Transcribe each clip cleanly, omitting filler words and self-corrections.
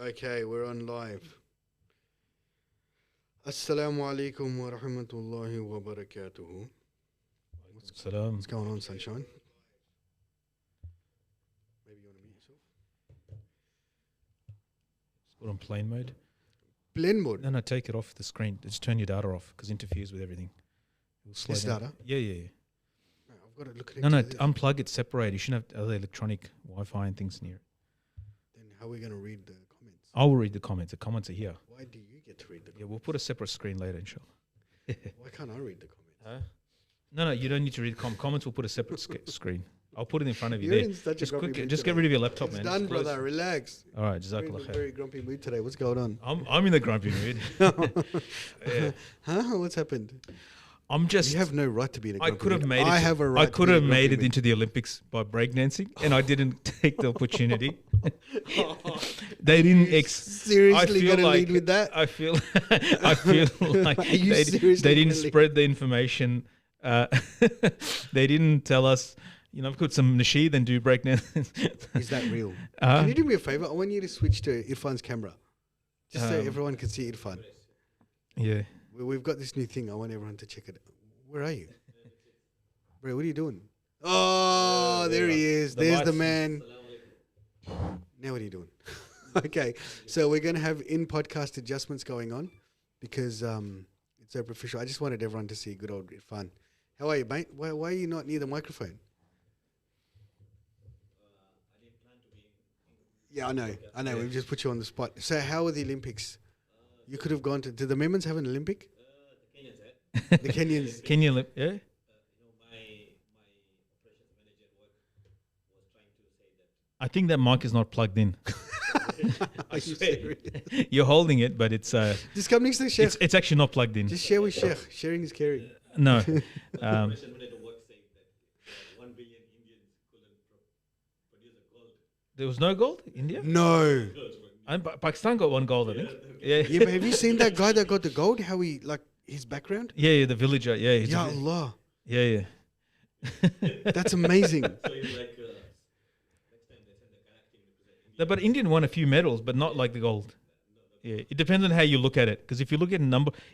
Okay, we're on live. Assalamu alaikum wa rahmatullahi wa barakatuhu. Salam. What's going on, sunshine? Maybe you want to mute yourself? Put on plane mode. Blend mode. No, take it off the screen. Just turn your data off because it interferes with everything. It'll slow This down. data? Yeah. No, I've got to look at it. No, unplug it, separate. You shouldn't have other electronic Wi-Fi and things near it. Then how are we going to read the comments? I will read the comments. The comments are here. Why do you get to read the comments? Yeah, we'll put a separate screen later, inshallah. Why can't I read the comments? Huh? No, you don't need to read comments. We'll put a separate screen. I'll put it in front of you You're there. in such a Just grumpy quick, mood just get today. rid of your laptop, It's man. done, Just close- brother. Relax. All right, We're in a jazakallah khair. very grumpy mood today. What's going on? I'm in the grumpy mood. Yeah. Huh? What's happened? I'm just. You have no right to be in a I grumpy could have mood. made it. I have a right. I could to be have in a made grumpy it mood. into the Olympics by breakdancing, and I didn't take the opportunity. They didn't. Seriously feel going to like- lead with that? I feel. I feel like Are you they seriously didn't gonna lead? spread the information. They didn't tell us. Put some nasheed and do breakdance. Is that real? Uh, Can you do me a favor? I want you to switch to Irfan's camera. Just so Um, everyone can see Irfan. Yeah. We've got this new thing. I want everyone to check it. Where are you? Bro, what are you doing? Oh, there he is. The There's the lights. man. Now what are you doing? Okay, so we're going to have in-podcast adjustments going on because it's so professional. I just wanted everyone to see good old Irfan. How are you, mate? Why are you not near the microphone? Yeah, I know. We've just put you on the spot. So how are the Olympics? You could have gone to... Did the Memons have an Olympic? The Kenyans. Kenya, yeah. I think that mic is not plugged in. Are you serious? You're holding it, but it's Just come next to the Sheikh. it's actually not plugged in. Just share with Sheikh. Sharing is caring. No. Um, there was no gold, India? No. And Pakistan got one gold, I think. Yeah. Yeah, but have you seen that guy that got the gold? How he, like, his background? Yeah, the villager. Yeah. he's a Ya vi- Allah. yeah. That's amazing. No, but Indian won a few medals, but not like the gold. Yeah, it depends on how you look at it. Because if you look at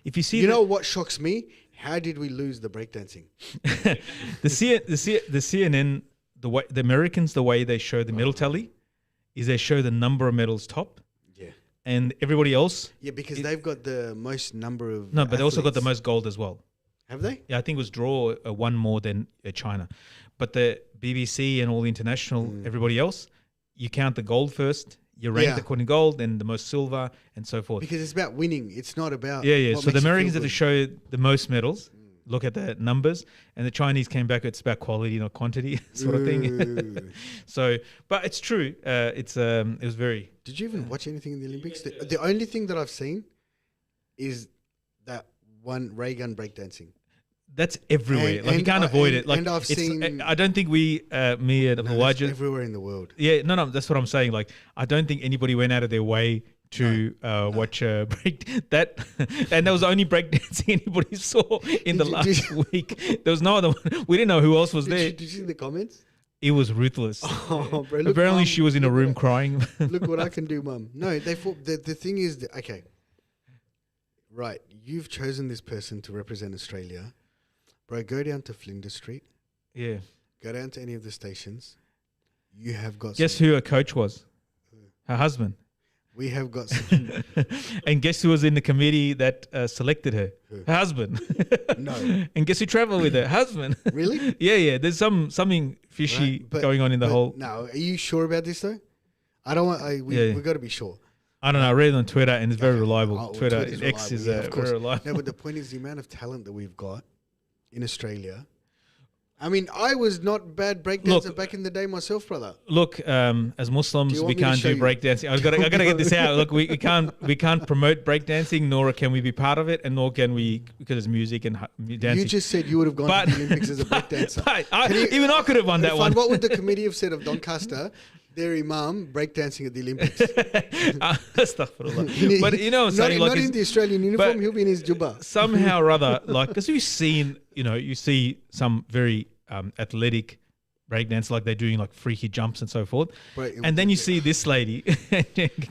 if you see You know what shocks me? How did we lose the breakdancing? the CNN, the Americans, the way they show the medal tally is they show the number of medals top, Yeah. and everybody else. Yeah, because they've got the most number of No, but they also got the athletes. most gold as well. Have they? Yeah, I think it was draw one more than China, but the BBC and all the international, everybody else, you count the gold first. You rank Yeah. according to gold, then the most silver, and so forth. Because it's about winning. It's not about... Yeah. what So the makes you Americans feel had to good. show the most medals. Look at the numbers, and the Chinese came back. It's about quality, not quantity, sort of thing. Ooh. So, but it's true. It was very. Did you even watch anything in the Olympics? The only thing that I've seen is that one ray gun breakdancing. That's everywhere. And- like you and can't I- avoid and- it. Like and I've it's, seen- I don't think me and No, that's Hawaii. everywhere in the world. Yeah, no. That's what I'm saying. Like I don't think anybody went out of their way to watch break that, and that was the only breakdancing anybody saw in the Did you- last week. There was no other one. We didn't know who else was Did there. you see the comments? It was ruthless. Oh, bro, look, Apparently, Mum, she was in a look room what- crying. Look what I can do, Mum. No, they thought the thing is that, okay, right. You've chosen this person to represent Australia, bro. Go down to Flinders Street. Yeah. Go down to any of the stations. You have got. Guess some, who her coach was? Her husband. We have got. Some, And guess who was in the committee that selected her? Who? Her husband. No. And guess who traveled with her? Husband. Really? Yeah. There's something fishy Right, but- going on in the but whole. No, are you sure about this though? I don't want. Yeah. We got to be sure. I don't know. I read it on Twitter and it's very Okay. reliable. Oh, well, Twitter Twitter's X is reliable, yeah, of course. very reliable. No, but the point is the amount of talent that we've got in Australia. I mean, I was not bad breakdancer Look- back in the day myself, brother. Look, as Muslims, Do you we want me to can't show do you? breakdancing. I gotta get this out. Look, we can't promote breakdancing, nor can we be part of it, and nor can we because it's music and dancing. You just said you would have gone But- to the Olympics as a breakdancer. But Can you- even I could have won that Irfan, one. What would the committee have said of Doncaster, their imam, breakdancing at the Olympics? Astaghfirullah. But you know, what I'm saying, not like, in the Australian uniform, but- he'll be in his jubba. somehow or other, like, because you see some very athletic breakdance, like they're doing like freaky jumps and so forth. But And then you see this lady,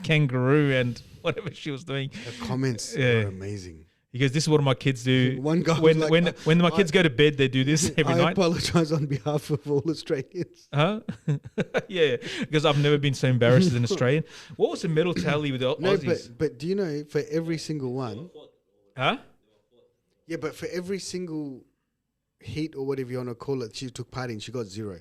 kangaroo and whatever she was doing. the comments are amazing. Because this is what my kids do. One guy when was like, when my kids go to bed, they do this every I night. apologize on behalf of all Australians. Huh? Yeah, because I've never been so embarrassed as an Australian. What was the medal tally with the No, Aussies? but do you know for every single one? Huh? Yeah, but for every single heat or whatever you want to call it, she took part in. She got 0.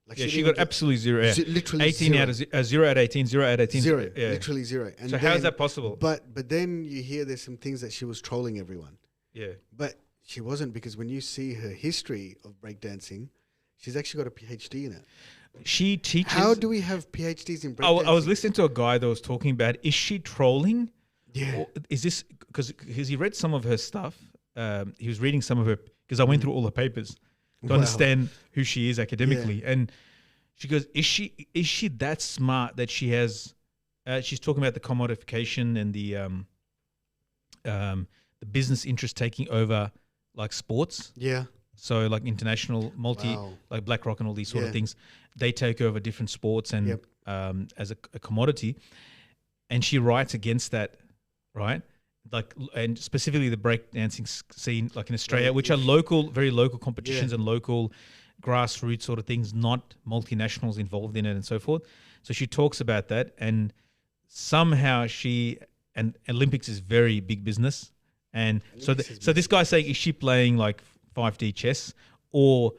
Like Yeah, she didn't got absolutely 0. Yeah. literally 18 0. out of 0 out of 18, 0 out of 18. 0, Yeah. literally 0. And So how is that possible? But then you hear there's some things that she was trolling everyone. Yeah. But she wasn't, because when you see her history of breakdancing, she's actually got a PhD in it. She teaches. How do we have PhDs in breakdancing? I was listening to a guy that was talking about, is she trolling? Yeah. Or is this because he read some of her stuff? He was reading some of her, because I went through all her papers to understand who she is academically. And she goes, is she that smart that she has, she's talking about the commodification and the business interest taking over like sports. Yeah. So like international like BlackRock and all these sort of things, they take over different sports and as a commodity. And she writes against that, right? Like, and specifically the breakdancing scene, like in Australia, which are local, very local competitions and local grassroots sort of things, not multinationals involved in it and so forth. So she talks about that, and somehow and Olympics is very big business. And so this guy's saying, is she playing like 5D chess, or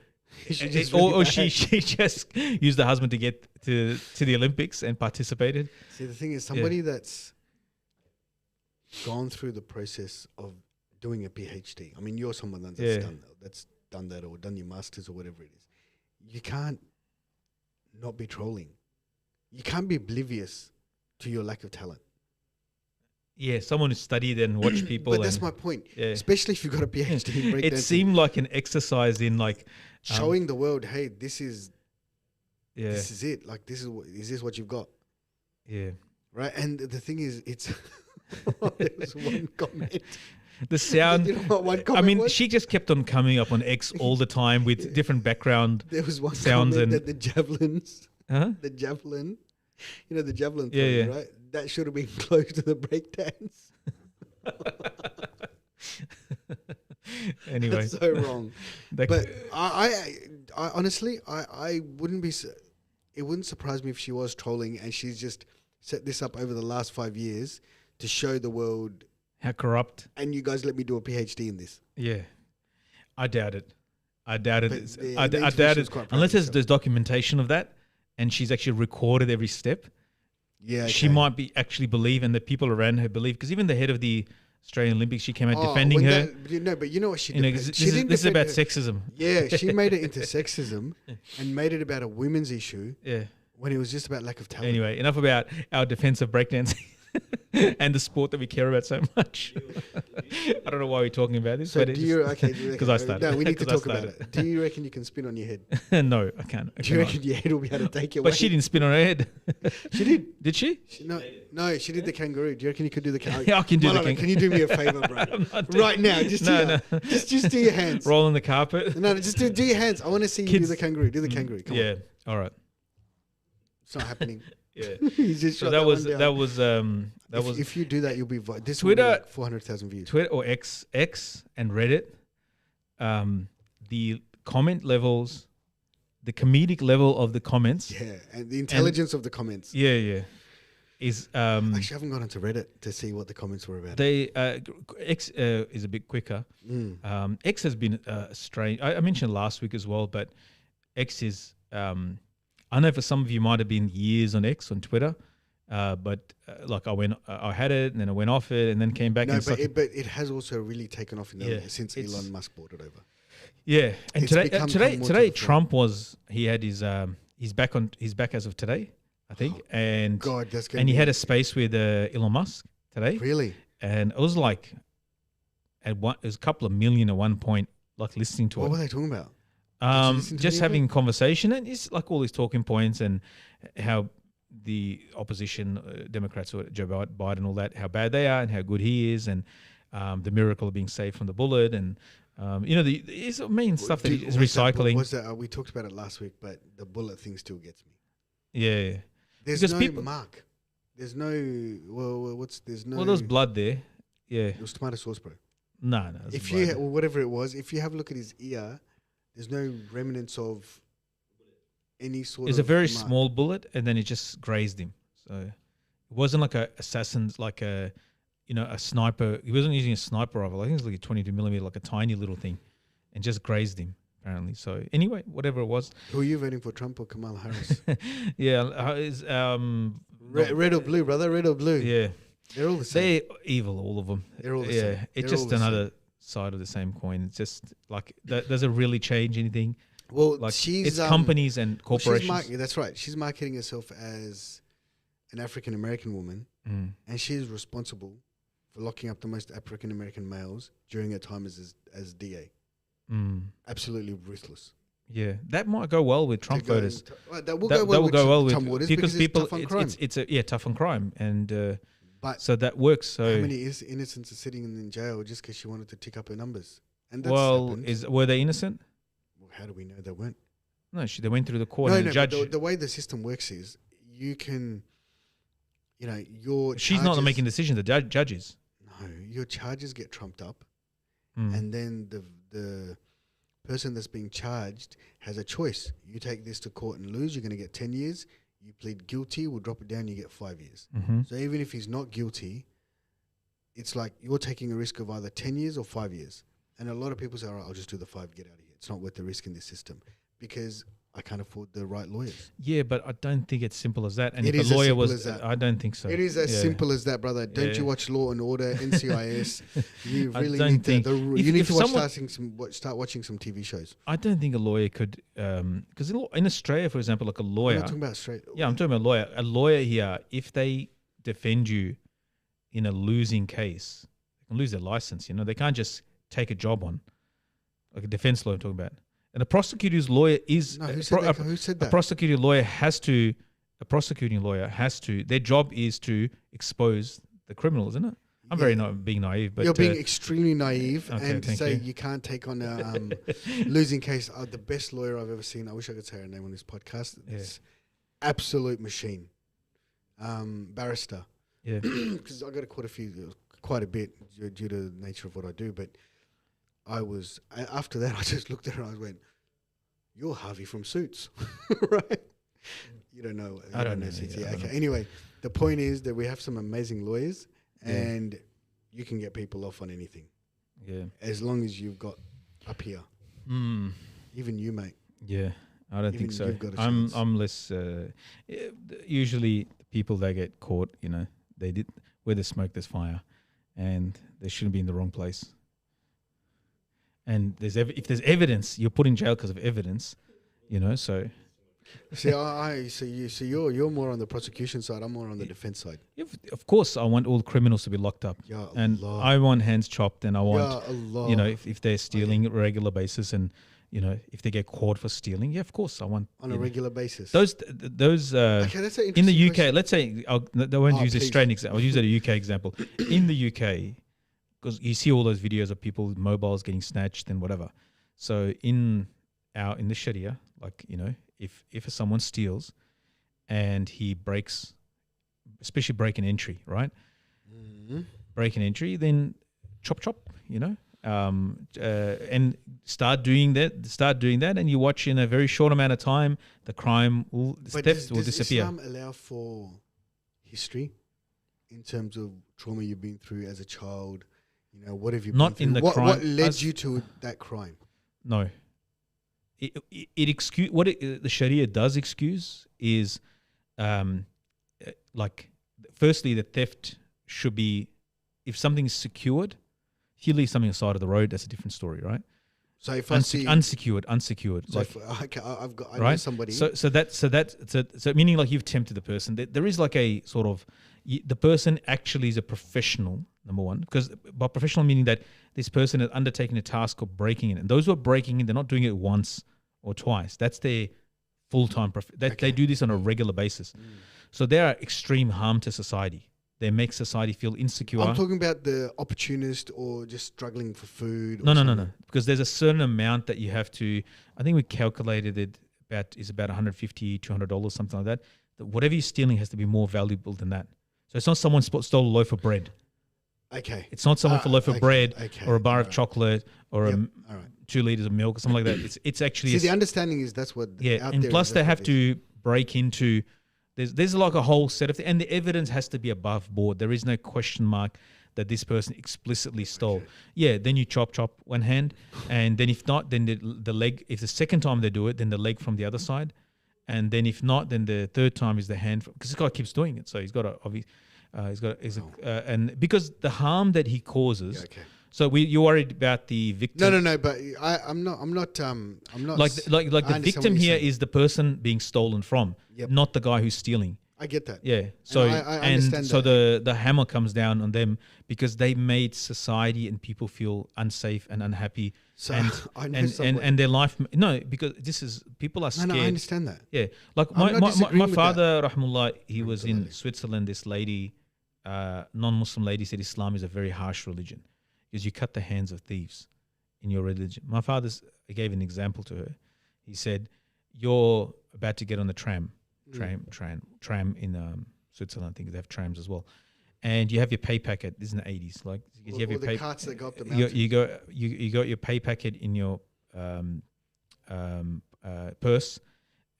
she just used the husband to get to the Olympics and participated? See, the thing is, somebody that's gone through the process of doing a PhD. I mean, you're someone that's done that or done your masters or whatever it is. You can't not be trolling. You can't be oblivious to your lack of talent. Yeah, someone who studied and watched people. But that's my point. Yeah. Especially if you've got a PhD in breakdancing. It seemed like an exercise in like showing the world, hey, this is it. Like is this what you've got? Yeah. Right. And the thing is, it's there was one comment. The sound. You know what one comment was? She just kept on coming up on X all the time with different background. There was one sounds comment and that the javelins, the javelin, the javelin thing, right? That should have been close to the breakdance. Anyway, that's so wrong. But I honestly, I wouldn't be. It wouldn't surprise me if she was trolling and she's just set this up over the last 5 years to show the world how corrupt. And you guys let me do a PhD in this. Yeah, I doubt it. I doubt it. I doubt it unless there's documentation of that, and she's actually recorded every step. Yeah, okay. She might be actually believe, and the people around her believe, because even the head of the Australian Olympics, she came out defending her. But you know what she did? This is about sexism. Yeah, she made it into sexism and made it about a women's issue. Yeah, when it was just about lack of talent. Anyway, enough about our defense of breakdancing and the sport that we care about so much. I don't know why we're talking about this. So do you? Because I started. No, we need to talk about it. Do you reckon you can spin on your head? No, I can't. Do you reckon your head will be able to take it? But she didn't spin on her head. She did. Did she? No, she did the kangaroo. Do you reckon you could do the kangaroo? Yeah, I can do the kangaroo. Can you do me a favor, bro? Right now, just do your hands. Roll on the carpet. No, just do your hands. I want to see you do the kangaroo. Do the kangaroo. Come on. All right. It's not happening. Yeah. So that was. If you do that, you'll be. This Twitter, will be like 400,000 views. Twitter or X and Reddit. The comment levels, the comedic level of the comments. Yeah, and the intelligence of the comments. Yeah. Is actually, I haven't gone onto Reddit to see what the comments were about. They X is a bit quicker. X has been strange. I mentioned last week as well, but X is. I know for some of you might have been years on X on Twitter, but like I had it and then I went off it and then came back. No, but it has also really taken off since Elon Musk bought it over. Yeah, and today Trump he's back as of today, I think, and God, that's and he had a space with Elon Musk today. Really, and it was like it was a couple of million at one point, like listening to it. What were they talking about? Just having a conversation, and it's like all these talking points and how the opposition, Democrats or Joe Biden, all that, how bad they are and how good he is, and the miracle of being saved from the bullet, and It's main stuff that is what's recycling. That, we talked about it last week, but the bullet thing still gets me. Yeah. There's because no mark. There's no, Well, there was blood there. Yeah. It was tomato sauce, bro. No. If you, or whatever it was, if you have a look at his ear, there's no remnants of any sort of. It's a very mark. small bullet, and then it just grazed him. So it wasn't like a assassin's, like a sniper. He wasn't using a sniper rifle. I think it was like a 22 millimeter, like a tiny little thing, and just grazed him. Apparently. So anyway, whatever it was. Who are you voting for, Trump or Kamala Harris? Red or blue, brother. Red or blue. Yeah. They're all the same. They're evil, all of them. They're all the same. Yeah, it's just another side of the same coin. It's just like that doesn't really change anything. Well, like she's it's companies and corporations. That's right. She's marketing herself as an African American woman, and she's responsible for locking up the most African American males during her time as DA. Absolutely ruthless. Yeah, that might go well with Trump voters. That will go well with Trump voters because people it's tough on crime. It's tough on crime, and but so that works. So how many innocents are sitting in jail just because she wanted to tick up her numbers? And that's were they innocent? Well, how do we know they weren't? No, they went through the court. And the judge. The way the system works is you can, your. She's not making decisions. The judge is. No, your charges get trumped up, and then the person that's being charged has a choice. You take this to court and lose, you're going to get 10 years. You plead guilty, we'll drop it down, you get 5 years. So even if he's not guilty, it's like you're taking a risk of either 10 years or 5 years. And a lot of people say, all right, I'll just do the 5, get out of here. It's not worth the risk in this system because I can't afford the right lawyers. Yeah, but I don't think it's simple as that. And it if a lawyer was, I don't think so. It is as simple as that, brother. Don't you watch Law and Order, NCIS? You really need to start watching some TV shows. I don't think a lawyer could, because in Australia, for example, like a lawyer. I'm not talking about Australia. Yeah, I'm talking about a lawyer. A lawyer here, if they defend you in a losing case, they can lose their license. They can't just take a job on, like a defense lawyer I'm talking about. And a prosecutor's lawyer is who said that? A prosecuting lawyer has to. Their job is to expose the criminal, isn't it? I'm very not being naive, but you're being extremely naive, okay, and to say you can't take on a losing case. The best lawyer I've ever seen. I wish I could say her name on this podcast. It's absolute machine, barrister. Yeah, because I got to quite a bit due to the nature of what I do, but. After that, I just looked at her and I went, "You're Harvey from Suits," right? You don't know. I don't know. Suits. Yeah, okay. Anyway, the point is that we have some amazing lawyers, and you can get people off on anything. Yeah. As long as you've got up here. Even you, mate. Yeah, I don't think so. I'm less. Usually, the people that get caught, they did where there's smoke, there's fire, and they shouldn't be in the wrong place. And if there's evidence, you're put in jail because of evidence, So, you're more on the prosecution side. I'm more on the defense side. Of course, I want all criminals to be locked up, and I want hands chopped, and I want, if they're stealing on a regular basis, and if they get caught for stealing, of course, I want on a regular basis. Those okay, that's an in the UK. question. Let's say I won't use the Australian example. I'll use a UK example. In the UK. Because you see all those videos of people with mobiles getting snatched and whatever. So in the Sharia, like, if someone steals and he breaks, especially break and entry, right? Break and entry, then chop, and start doing that, and you watch in a very short amount of time, the crime will disappear. Does Islam allow for history in terms of trauma you've been through as a child? What have you been through? In the crime. What led you to that crime? No. The Sharia does excuse is, firstly, the theft should be, if something is secured, if you leave something on the side of the road, that's a different story, right? So if I see unsecured, so I know somebody. So meaning like you've tempted the person. There is like a sort of the person actually is a professional. Number one, because by professional meaning that this person is undertaking a task of breaking in, and those who are breaking in, they're not doing it once or twice. That's their full-time. They do this on a regular basis, so they are extreme harm to society. They make society feel insecure. I'm talking about the opportunist or just struggling for food. No. Because there's a certain amount that you have to. I think we calculated it about $150, $200, something like that. That whatever you're stealing has to be more valuable than that. So it's not someone stole a loaf of bread. Okay. It's not someone for a loaf of bread or a bar of right. chocolate or 2 liters of milk or something like that. It's actually. See, the understanding is that's what. Yeah, and plus they have to break into. There's like a whole set of, and the evidence has to be above board. There is no question mark that this person explicitly stole. Okay. Yeah, then you chop one hand, and then if not, then the leg. If the second time they do it, then the leg from the other side, and then if not, then the third time is the hand. Because this guy keeps doing it, so he's got and because the harm that he causes. Yeah, okay. So you're worried about the victim. No. But I'm not. Like the victim here is the person being stolen from, not the guy who's stealing. I get that. Yeah. So I understand so that. the hammer comes down on them because they made society and people feel unsafe and unhappy. So and their life. No, because this is people are scared. No, I understand that. Yeah. Like my father, rahmullah, he was in Switzerland. This lady, non-Muslim lady, said Islam is a very harsh religion. Because you cut the hands of thieves in your religion. My father gave an example to her. He said, "You're about to get on the tram in Switzerland. I think they have trams as well, and you have your pay packet. This is in the 80s. Like you have your the carts that go up the mountain. You got your pay packet in your purse,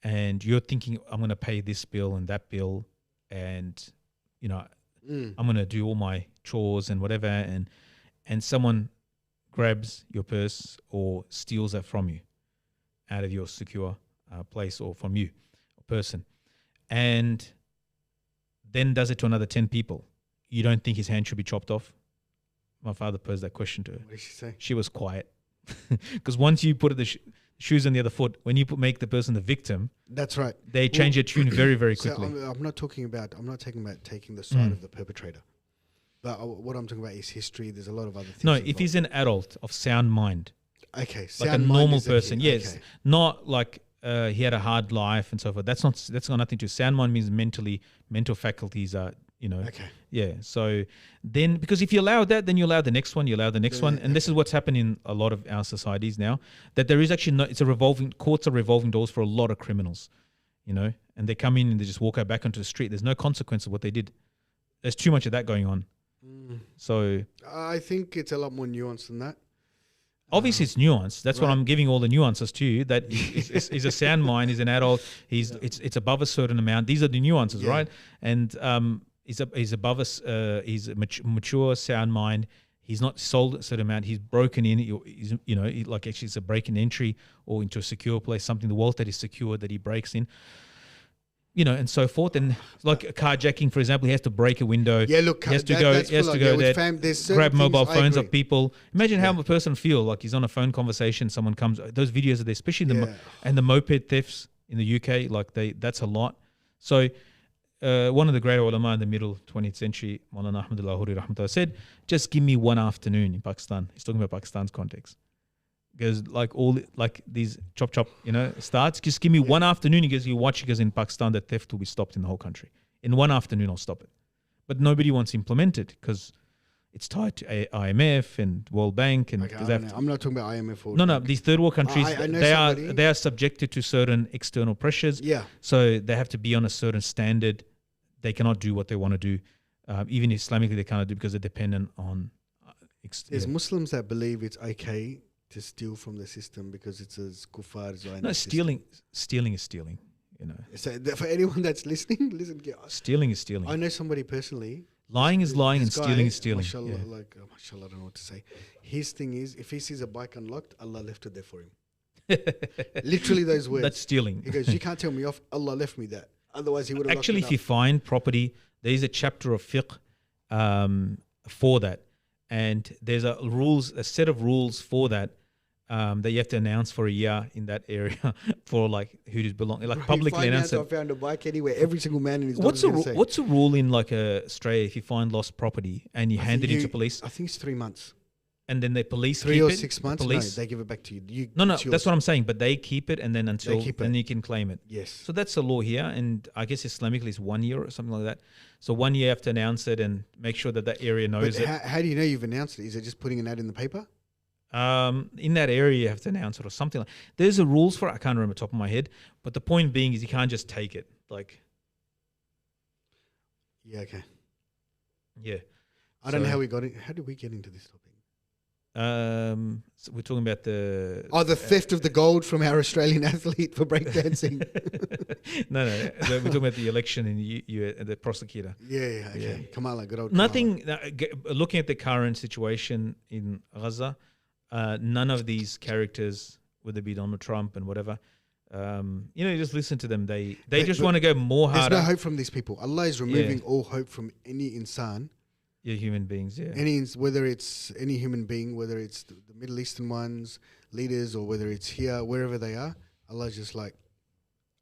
and you're thinking, I'm going to pay this bill and that bill, and I'm going to do all my chores and whatever, and someone grabs your purse or steals that from you out of your secure place or from you, a person, and then does it to another 10 people. You don't think his hand should be chopped off? My father posed that question to her. What did she say? She was quiet. Because once you put the shoes on the other foot, when you make the person the victim, that's right. They change their tune very, very quickly. So I'm not talking about taking the side of the perpetrator. But what I'm talking about is history. There's a lot of other things. No, involved. if he's an adult of sound mind. Okay. Like a normal person. Yes. Okay. Not like he had a hard life and so forth. That's got nothing to do. Sound mind means mental faculties are, Okay. Yeah. So then, because if you allow that, then you allow the next one, and this is what's happening in a lot of our societies now, that there is actually courts are revolving doors for a lot of criminals, and they come in and they just walk out back onto the street. There's no consequence of what they did. There's too much of that going on. So I think it's a lot more nuanced than that. Obviously, it's nuanced. That's what I'm giving all the nuances to you. That he's a sound mind. He's an adult. It's above a certain amount. These are the nuances, right? And he's above us. He's a mature, sound mind. He's not sold a certain amount. He's broken in. Actually, it's a break in entry or into a secure place, something the vault that is secure that he breaks in. And so forth, and like carjacking, for example, he has to break a window. Yeah, look, he has to go there, grab mobile phones of people. Imagine how a person feel like he's on a phone conversation. Someone comes, those videos are there, especially the moped thefts in the UK. Like that's a lot. So one of the great ulama in the middle 20th century, Maulana Ahmad al-Lahori rahmatullah, said, "Just give me one afternoon in Pakistan." He's talking about Pakistan's context. Goes these chop starts. Just give me one afternoon. He goes, you watch. He goes, in Pakistan, that theft will be stopped in the whole country. In one afternoon, I'll stop it. But nobody wants to implement it because it's tied to IMF and World Bank and I'm not talking about IMF. No. These third world countries, they are subjected to certain external pressures. Yeah. So they have to be on a certain standard. They cannot do what they want to do. Even Islamically, they cannot do because they're dependent on. There's Muslims that believe it's okay to steal from the system because it's a kuffar Zionist. No, stealing is stealing. So for anyone that's listening, listen. Stealing is stealing. I know somebody personally. Lying is lying, and stealing is stealing. Mashallah, mashallah, I don't know what to say. His thing is, if he sees a bike unlocked, Allah left it there for him. Literally those words. That's stealing. He goes, you can't tell me off. Allah left me that. Otherwise, he would have. Actually, if you find property, there is a chapter of fiqh for that. And there's a set of rules for that that you have to announce for a year in that area for like who does belong, like publicly announce it. I found a bike anywhere. Every single man in his. What's the rule in like Australia if you find lost property and you hand it into police? I think it's 3 months. and then the police 3 keep or it. 6 months. No, they give it back to you. No, it's yours. that's what I'm saying. But they keep it, and then then you can claim it. Yes. So that's the law here, and I guess Islamically it's 1 year or something like that. So 1 year you have to announce it and make sure that area knows But it. how do you know you've announced it? Is it just putting an ad in the paper? In that area you have to announce it or something. There's a rules for it. I can't remember the top of my head. But the point being is you can't just take it. Like, yeah, okay. Yeah. I don't know how we got it. How did we get into this topic? So we're talking about the theft of the gold from our Australian athlete for breakdancing. no, we're talking about the election and the prosecutor. Yeah, okay. Yeah. Kamala, good old Nothing. Looking at the current situation in Gaza, none of these characters, whether it be Donald Trump and whatever, you just listen to them. They just want to go more harder. There's no hope from these people. Allah is removing all hope from any insan. Yeah, human beings, yeah. Whether it's any human being, whether it's the Middle Eastern ones, leaders, or whether it's here, wherever they are, Allah's just like,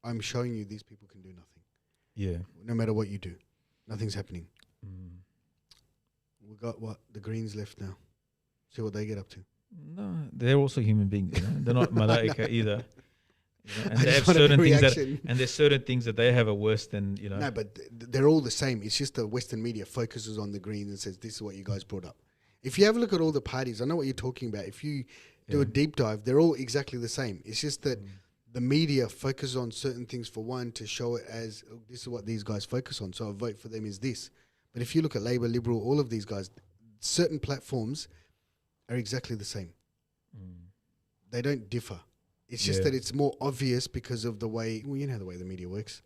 I'm showing you these people can do nothing. Yeah. No matter what you do, nothing's happening. We've got the Greens left now. See what they get up to. No, they're also human beings. They're not malaika either. And they have there's certain things that they have are worse than. No, but they're all the same. It's just the Western media focuses on the Greens and says this is what you guys brought up. If you have a look at all the parties, I know what you're talking about. If you do a deep dive, they're all exactly the same. It's just that the media focuses on certain things for one to show it as this is what these guys focus on. So a vote for them is this. But if you look at Labour, Liberal, all of these guys, certain platforms are exactly the same. They don't differ. It's just that it's more obvious because of the way, the way the media works.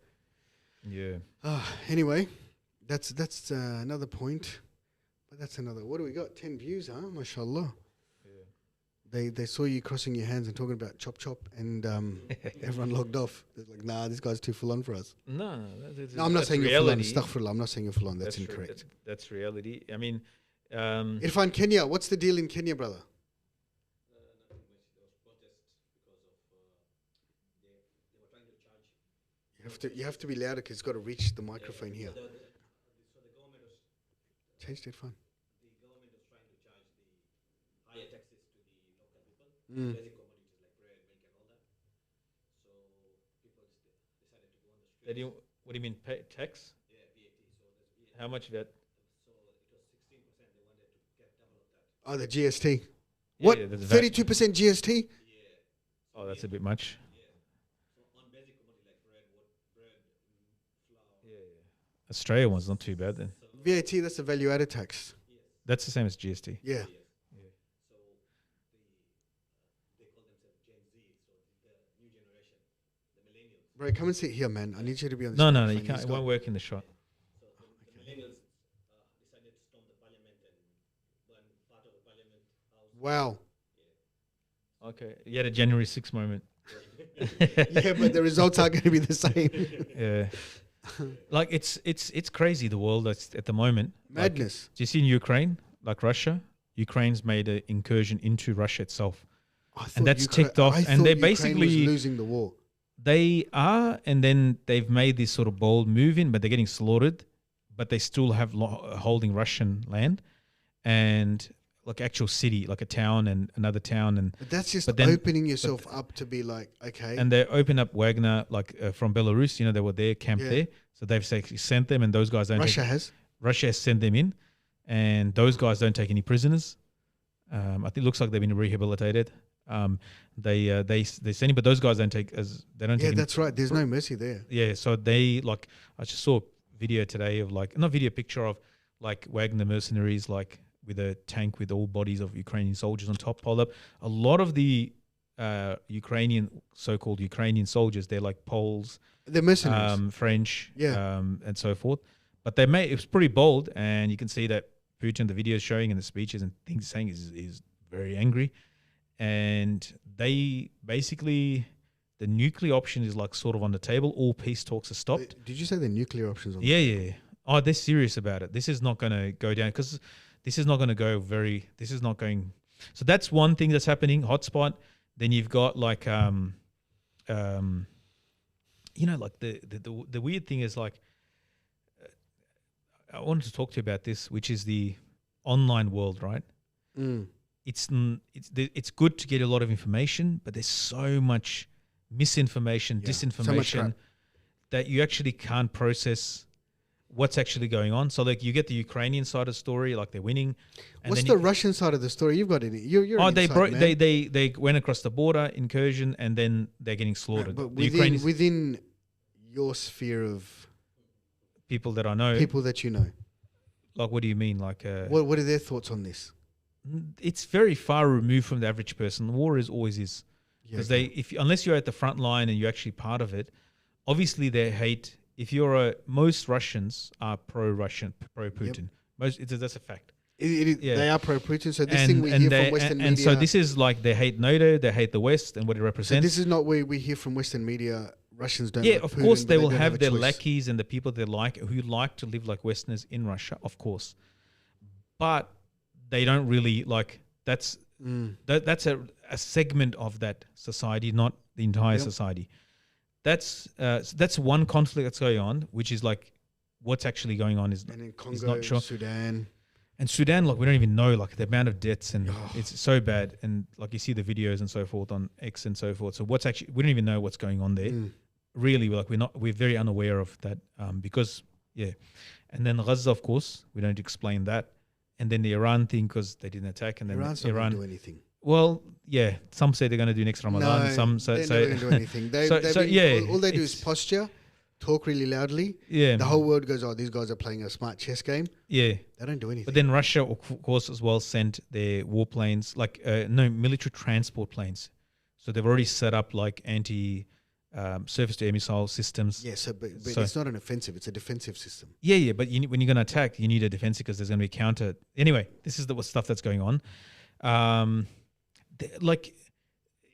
Yeah. Anyway, that's another point. But that's another. What do we got? 10 views, huh? MashaAllah. Yeah. They saw you crossing your hands and talking about chop chop, and everyone logged off. They're like, nah, this guy's too full on for us. No, I'm not saying you're full on. Astaghfirullah, I'm not saying you're full on. That's incorrect. That's reality. I mean, Irfan, Kenya. What's the deal in Kenya, brother? You have to be louder because it's got to reach the microphone here. So the government was Changed it, fine. The government was trying to charge the higher taxes to the local people, basic commodities like bread, milk, and all that. So people decided to go on the street. What do you mean, tax? Yeah, VAT. So there's VAT. How much VAT? So it was 16%. They wanted to get double of that. Oh, the GST. Yeah, What? 32% yeah, GST? Yeah. Oh, that's a bit much. On basic commodity like bread, flour. Yeah. Australia one's not too bad then. VAT, that's the value added tax. That's the same as GST. Yeah. So they call themselves Gen Z, so the new generation, the millennials. Bro, come and sit here, man. I need you to be on this. No, microphone. you can't. It won't work in the shot. So the millennials decided to storm the parliament and burn part of the parliament house. Wow. Okay. You had a January 6th moment. Yeah, but the results are going to be the same. Yeah. Like it's crazy the world that's at the moment. Madness. Do you see in Ukraine, like Russia? Ukraine's made an incursion into Russia itself, and that's ticked off. And they're basically losing the war. They are, and then they've made this sort of bold move in, but they're getting slaughtered. But they still have holding Russian land, and like actual city, like a town and another town, and but that's just opening yourself up to be like, okay. And they open up Wagner, like from Belarus. They were there, camped there, so they've sent them, and those guys don't. Russia has sent them in, and those guys don't take any prisoners. I think it looks like they've been rehabilitated. They send him, but those guys don't take Yeah, that's right. There's no mercy there. Yeah, so I just saw a video today of picture of like Wagner mercenaries with a tank with all bodies of Ukrainian soldiers on top piled up. A lot of the so-called Ukrainian soldiers, they're like Poles, they're mercenaries, French, and so forth. But it was pretty bold, and you can see that Putin, the videos showing and the speeches and things saying is very angry. And they basically, the nuclear option is like sort of on the table. All peace talks are stopped. Did you say the nuclear options on the table? Yeah. Oh, they're serious about it. This is not going to go down because this is not going to go this is not going. So that's one thing that's happening, hotspot. Then you've got like, like the weird thing is like, I wanted to talk to you about this, which is the online world, right? it's good to get a lot of information, but there's so much misinformation, disinformation that you actually can't process what's actually going on. So like you get the Ukrainian side of the story, like they're winning. And what's the Russian side of the story? You've got it. You're they went across the border, incursion, and then they're getting slaughtered. No, but within your sphere of people that I know, people that you know, like what do you mean? Like what are their thoughts on this? It's very far removed from the average person. War always is, because unless you're at the front line and you're actually part of it, obviously they hate. If most Russians are pro-Russian, pro-Putin. That's a fact. They are pro-Putin. So this thing we hear from Western media. And so this is like they hate NATO, they hate the West and what it represents. So this is not where we hear from Western media. Russians don't. Yeah, like of Putin, course they will have have their choice. lackeys and the people they like who like to live like Westerners in Russia, of course. But they don't really like. That's a segment of that society, not the entire society. That's one conflict that's going on, which is like what's actually going on is not sure. Sudan, like we don't even know like the amount of deaths and it's so bad, and like you see the videos and so forth on X and so forth. So we don't even know what's going on there. Really, we're very unaware of that because and then Gaza, of course, we don't explain that, and then the Iran thing because they didn't attack, and then Iran's not going to do anything. Well, yeah, some say they're going to do next Ramadan. No, some they're not going to do anything. All they do is posture, talk really loudly. Yeah, the whole world goes, "Oh, these guys are playing a smart chess game." Yeah, they don't do anything. But then Russia, of course, as well sent their warplanes, like military transport planes. So they've already set up like surface-to-air missile systems. Yeah, but it's not an offensive; it's a defensive system. Yeah. But when you're going to attack, you need a defensive because there's going to be counter. Anyway, this is the stuff that's going on. Like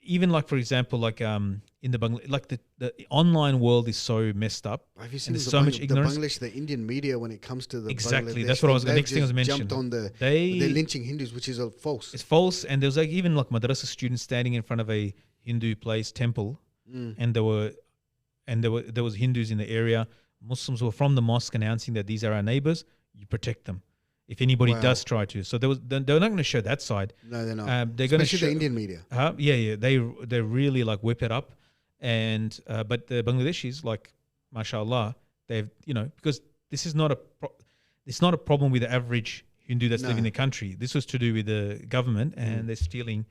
even like for example like in the Bangladesh, like the online world is so messed up. Have you seen there's so much ignorance? The Bangladesh, the Indian media when it comes to the exactly Bangladesh that's what I was the next thing I was mentioning. Jumped on they're lynching Hindus, which is false. It's false, and there was like even like madrasa students standing in front of a Hindu place temple, and there was Hindus in the area. Muslims were from the mosque announcing that these are our neighbors. You protect them. If anybody does try to, so they're not going to show that side. No, they're not. They're going to show the Indian media. They really like whip it up, and but the Bangladeshis, like, mashallah, they've because this is not it's not a problem with the average Hindu that's living in the country. This was to do with the government, and they're stealing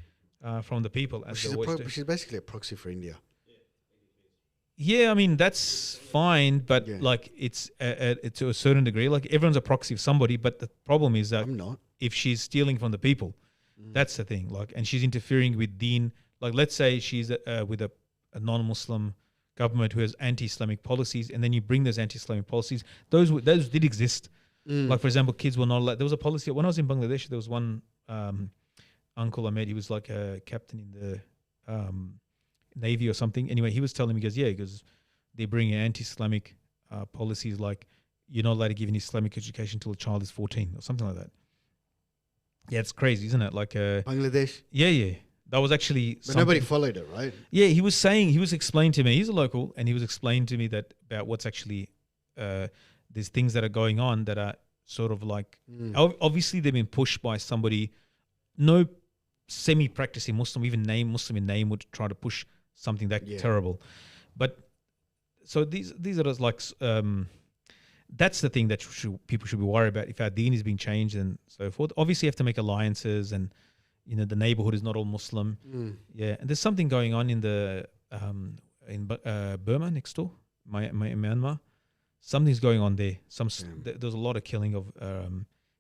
from the people. Which is basically a proxy for India. Yeah, I mean that's fine, but like it's to a certain degree. Like everyone's a proxy of somebody, but the problem is that I'm not. If she's stealing from the people, that's the thing. Like, and she's interfering with deen. Like, let's say she's with a non-Muslim government who has anti-Islamic policies, and then you bring those anti-Islamic policies. Those did exist. Like for example, kids were not allowed. There was a policy when I was in Bangladesh. There was one uncle I met. He was like a captain in the Navy or something. Anyway, he was telling me, he goes, they bring anti-Islamic policies like you're not allowed to give an Islamic education till a child is 14 or something like that. Yeah, it's crazy, isn't it? Like Bangladesh. Yeah. That was actually. But nobody followed it, right? Yeah, he was explaining to me. He's a local, and he was explaining to me that about what's actually these things that are going on that are sort of like obviously they've been pushed by somebody. No semi-practicing Muslim, even Muslim in name, would try to push something that terrible. But so these are just like that's the thing that people should be worried about. If our deen is being changed and so forth, obviously you have to make alliances, and the neighborhood is not all Muslim. Yeah, and there's something going on in the in Burma next door, Myanmar. Something's going on there. There's a lot of killing of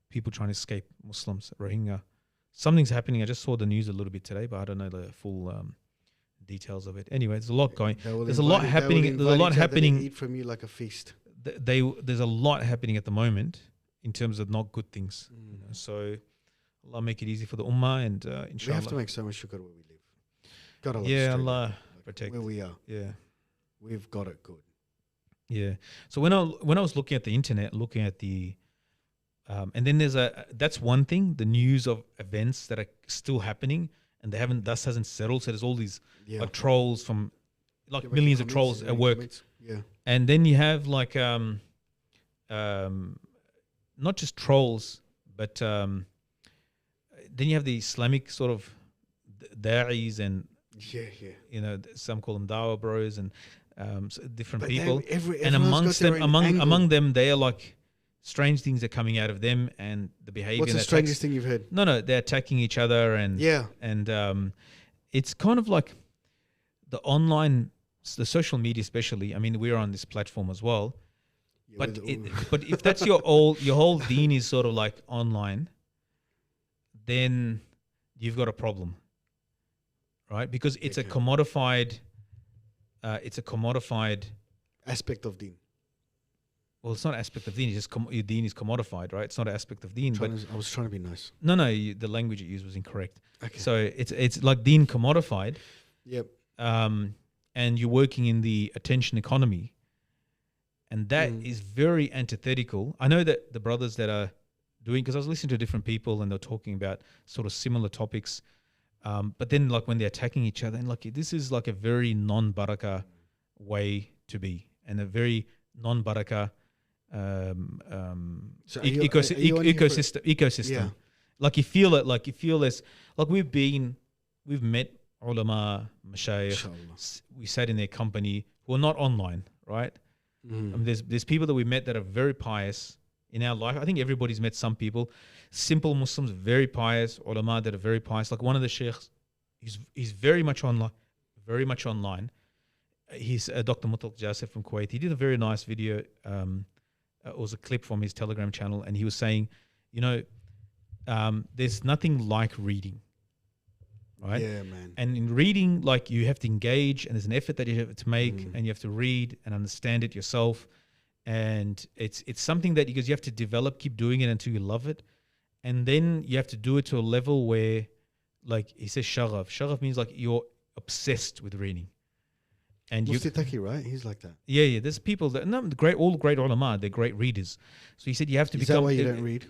people trying to escape Muslims, Rohingya. Something's happening. I just saw the news a little bit today, but I don't know the full details of it. Anyway, there's a lot going. There's a lot happening. There's a lot happening. Eat from you like a feast. There's a lot happening at the moment in terms of not good things. So Allah make it easy for the ummah, and inshallah. We have to make so much shukr where we live. Got Allah protect where we are. Yeah, we've got it good. Yeah. So when I was looking at the internet, looking at the and then that's one thing, the news of events that are still happening and they hasn't settled. So there's all these like trolls from like millions of trolls at work. Yeah. And then you have like not just trolls, but then you have the Islamic sort of da'is and some call them dawah bros and different But people. everyone's And got their own angle. among them, they are like strange things are coming out of them and the behavior. What's the strangest thing you've heard? No, they're attacking each other and it's kind of like the online, the social media, especially. I mean, we're on this platform as well, but if that's your whole deen is sort of like online, then you've got a problem, right? Because it's a commodified aspect of deen. Well, it's not an aspect of deen. It's just your deen is commodified, right? It's not an aspect of deen. I was trying to be nice. No, the language you used was incorrect. Okay. So it's like deen commodified. Yep. And you're working in the attention economy, and that is very antithetical. I know that the brothers that are doing, because I was listening to different people and they're talking about sort of similar topics, but then like when they're attacking each other, and like this is like a very non-barakah way to be, and a very non-barakah ecosystem. Yeah. Like you feel as like we've met ulama, mashayikh, we sat in their company who are not online, right? I mean, there's people that we met that are very pious in our life. I think everybody's met some people, simple Muslims, very pious, ulama that are very pious. Like one of the sheikhs, he's very much online. He's Dr. Mutlaq Jasif from Kuwait. He did a very nice video. It was a clip from his Telegram channel, and he was saying, there's nothing like reading. Right? Yeah, man. And in reading, like you have to engage, and there's an effort that you have to make, and you have to read and understand it yourself. And it's something that because you have to develop, keep doing it until you love it, and then you have to do it to a level where, like he says, shaghaf. Shaghaf means like you're obsessed with reading. And Mufti Taqi, right? He's like that. Yeah. There's people that all great ulama, they're great readers. So he said you have to become. Is that why you don't read?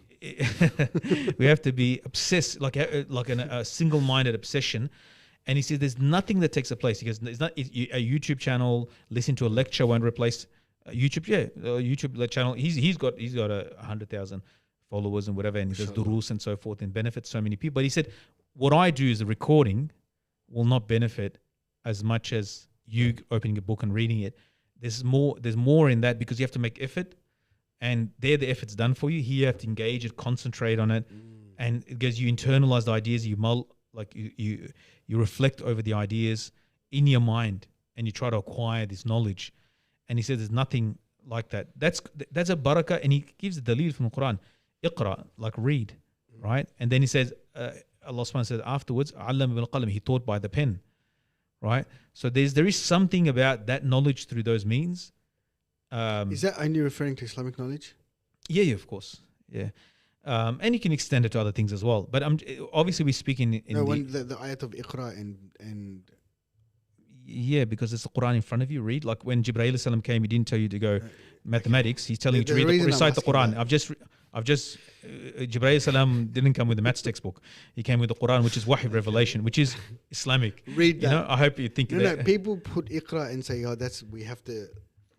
We have to be obsessed, like a single-minded obsession. And he said there's nothing that takes a place. He goes, there's not a YouTube channel, listen to a lecture won't replace YouTube. Yeah, YouTube channel. He's got 100,000 followers and whatever, and he does durus and so forth and benefits so many people. But he said what I do is the recording will not benefit as much as you opening a book and reading it. There's more in that because you have to make effort. And there the effort's done for you. Here you have to engage it, concentrate on it, and because you internalize the ideas, you reflect over the ideas in your mind, and you try to acquire this knowledge. And he says there's nothing like that. That's a barakah, and he gives the dalil from the Quran. Iqra, like read, right? And then he says, Allah subhanahu wa ta'ala said afterwards, Allam bil qalam, he taught by the pen, right? So there is something about that knowledge through those means. Is that only referring to Islamic knowledge? Yeah, of course. Yeah. And you can extend it to other things as well. But obviously we speak in the ayat of Iqra and yeah, because it's the Quran in front of you. Read, like when Jibreel salam came, he didn't tell you to go mathematics. He's telling you to recite the Quran. Jibreel salam didn't come with the maths textbook. He came with the Quran, which is wahy revelation, which is Islamic. Read that. I hope you think that. No, people put Iqra and say, we have to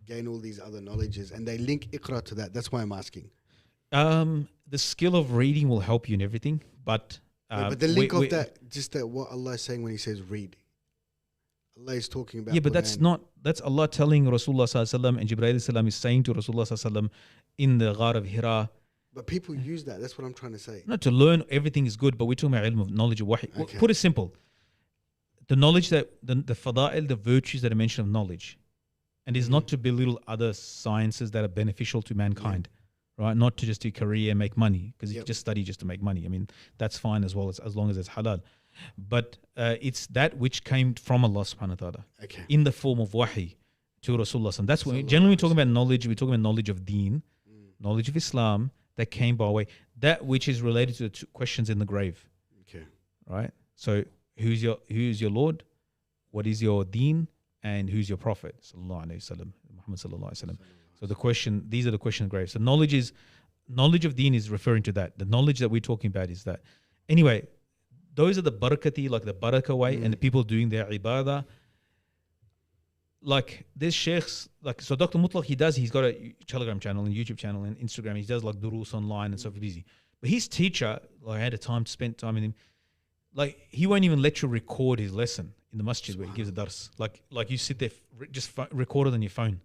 gain all these other knowledges, and they link Iqra to that. That's why I'm asking. The skill of reading will help you in everything, but the link of that, just that what Allah is saying when He says read. Allah is talking about. Yeah, but that's Allah telling Rasulullah sallallahu alaihi wasallam, and Jibreel salam is saying to Rasulullah sallallahu alaihi wasallam in the Ghar of Hira. But people use that. That's what I'm trying to say. No, to learn everything is good, but we're talking about ilm of knowledge of wahi. Okay. Put it simple: the knowledge that the fada'il, the virtues that are mentioned of knowledge. And is not to belittle other sciences that are beneficial to mankind, right? Not to just do career and make money, because if you just study just to make money, I mean, that's fine as well as long as it's halal. But it's that which came from Allah subhanahu wa ta'ala in the form of wahi to Rasulullah. That's when generally we're talking about knowledge. We're talking about knowledge of deen, knowledge of Islam that came by way. That which is related to the two questions in the grave. Okay. Right? So who's your Lord? What is your deen? And who's your prophet? Sallallahu Alaihi Wasallam, Muhammad Sallallahu Alaihi Wasallam. So these are the questions grave. So knowledge of deen is referring to that. The knowledge that we're talking about is that. Anyway, those are the barakati, like the barakah way, and the people doing their ibadah. Like there's sheikhs, like so Dr. Mutlaq, he's got a Telegram channel and YouTube channel and Instagram. He does like durus online and stuff busy. But his teacher, like, I had a time to spend time with him. Like, he won't even let you record his lesson in the masjid where he gives a dars. Like you sit there, just record it on your phone.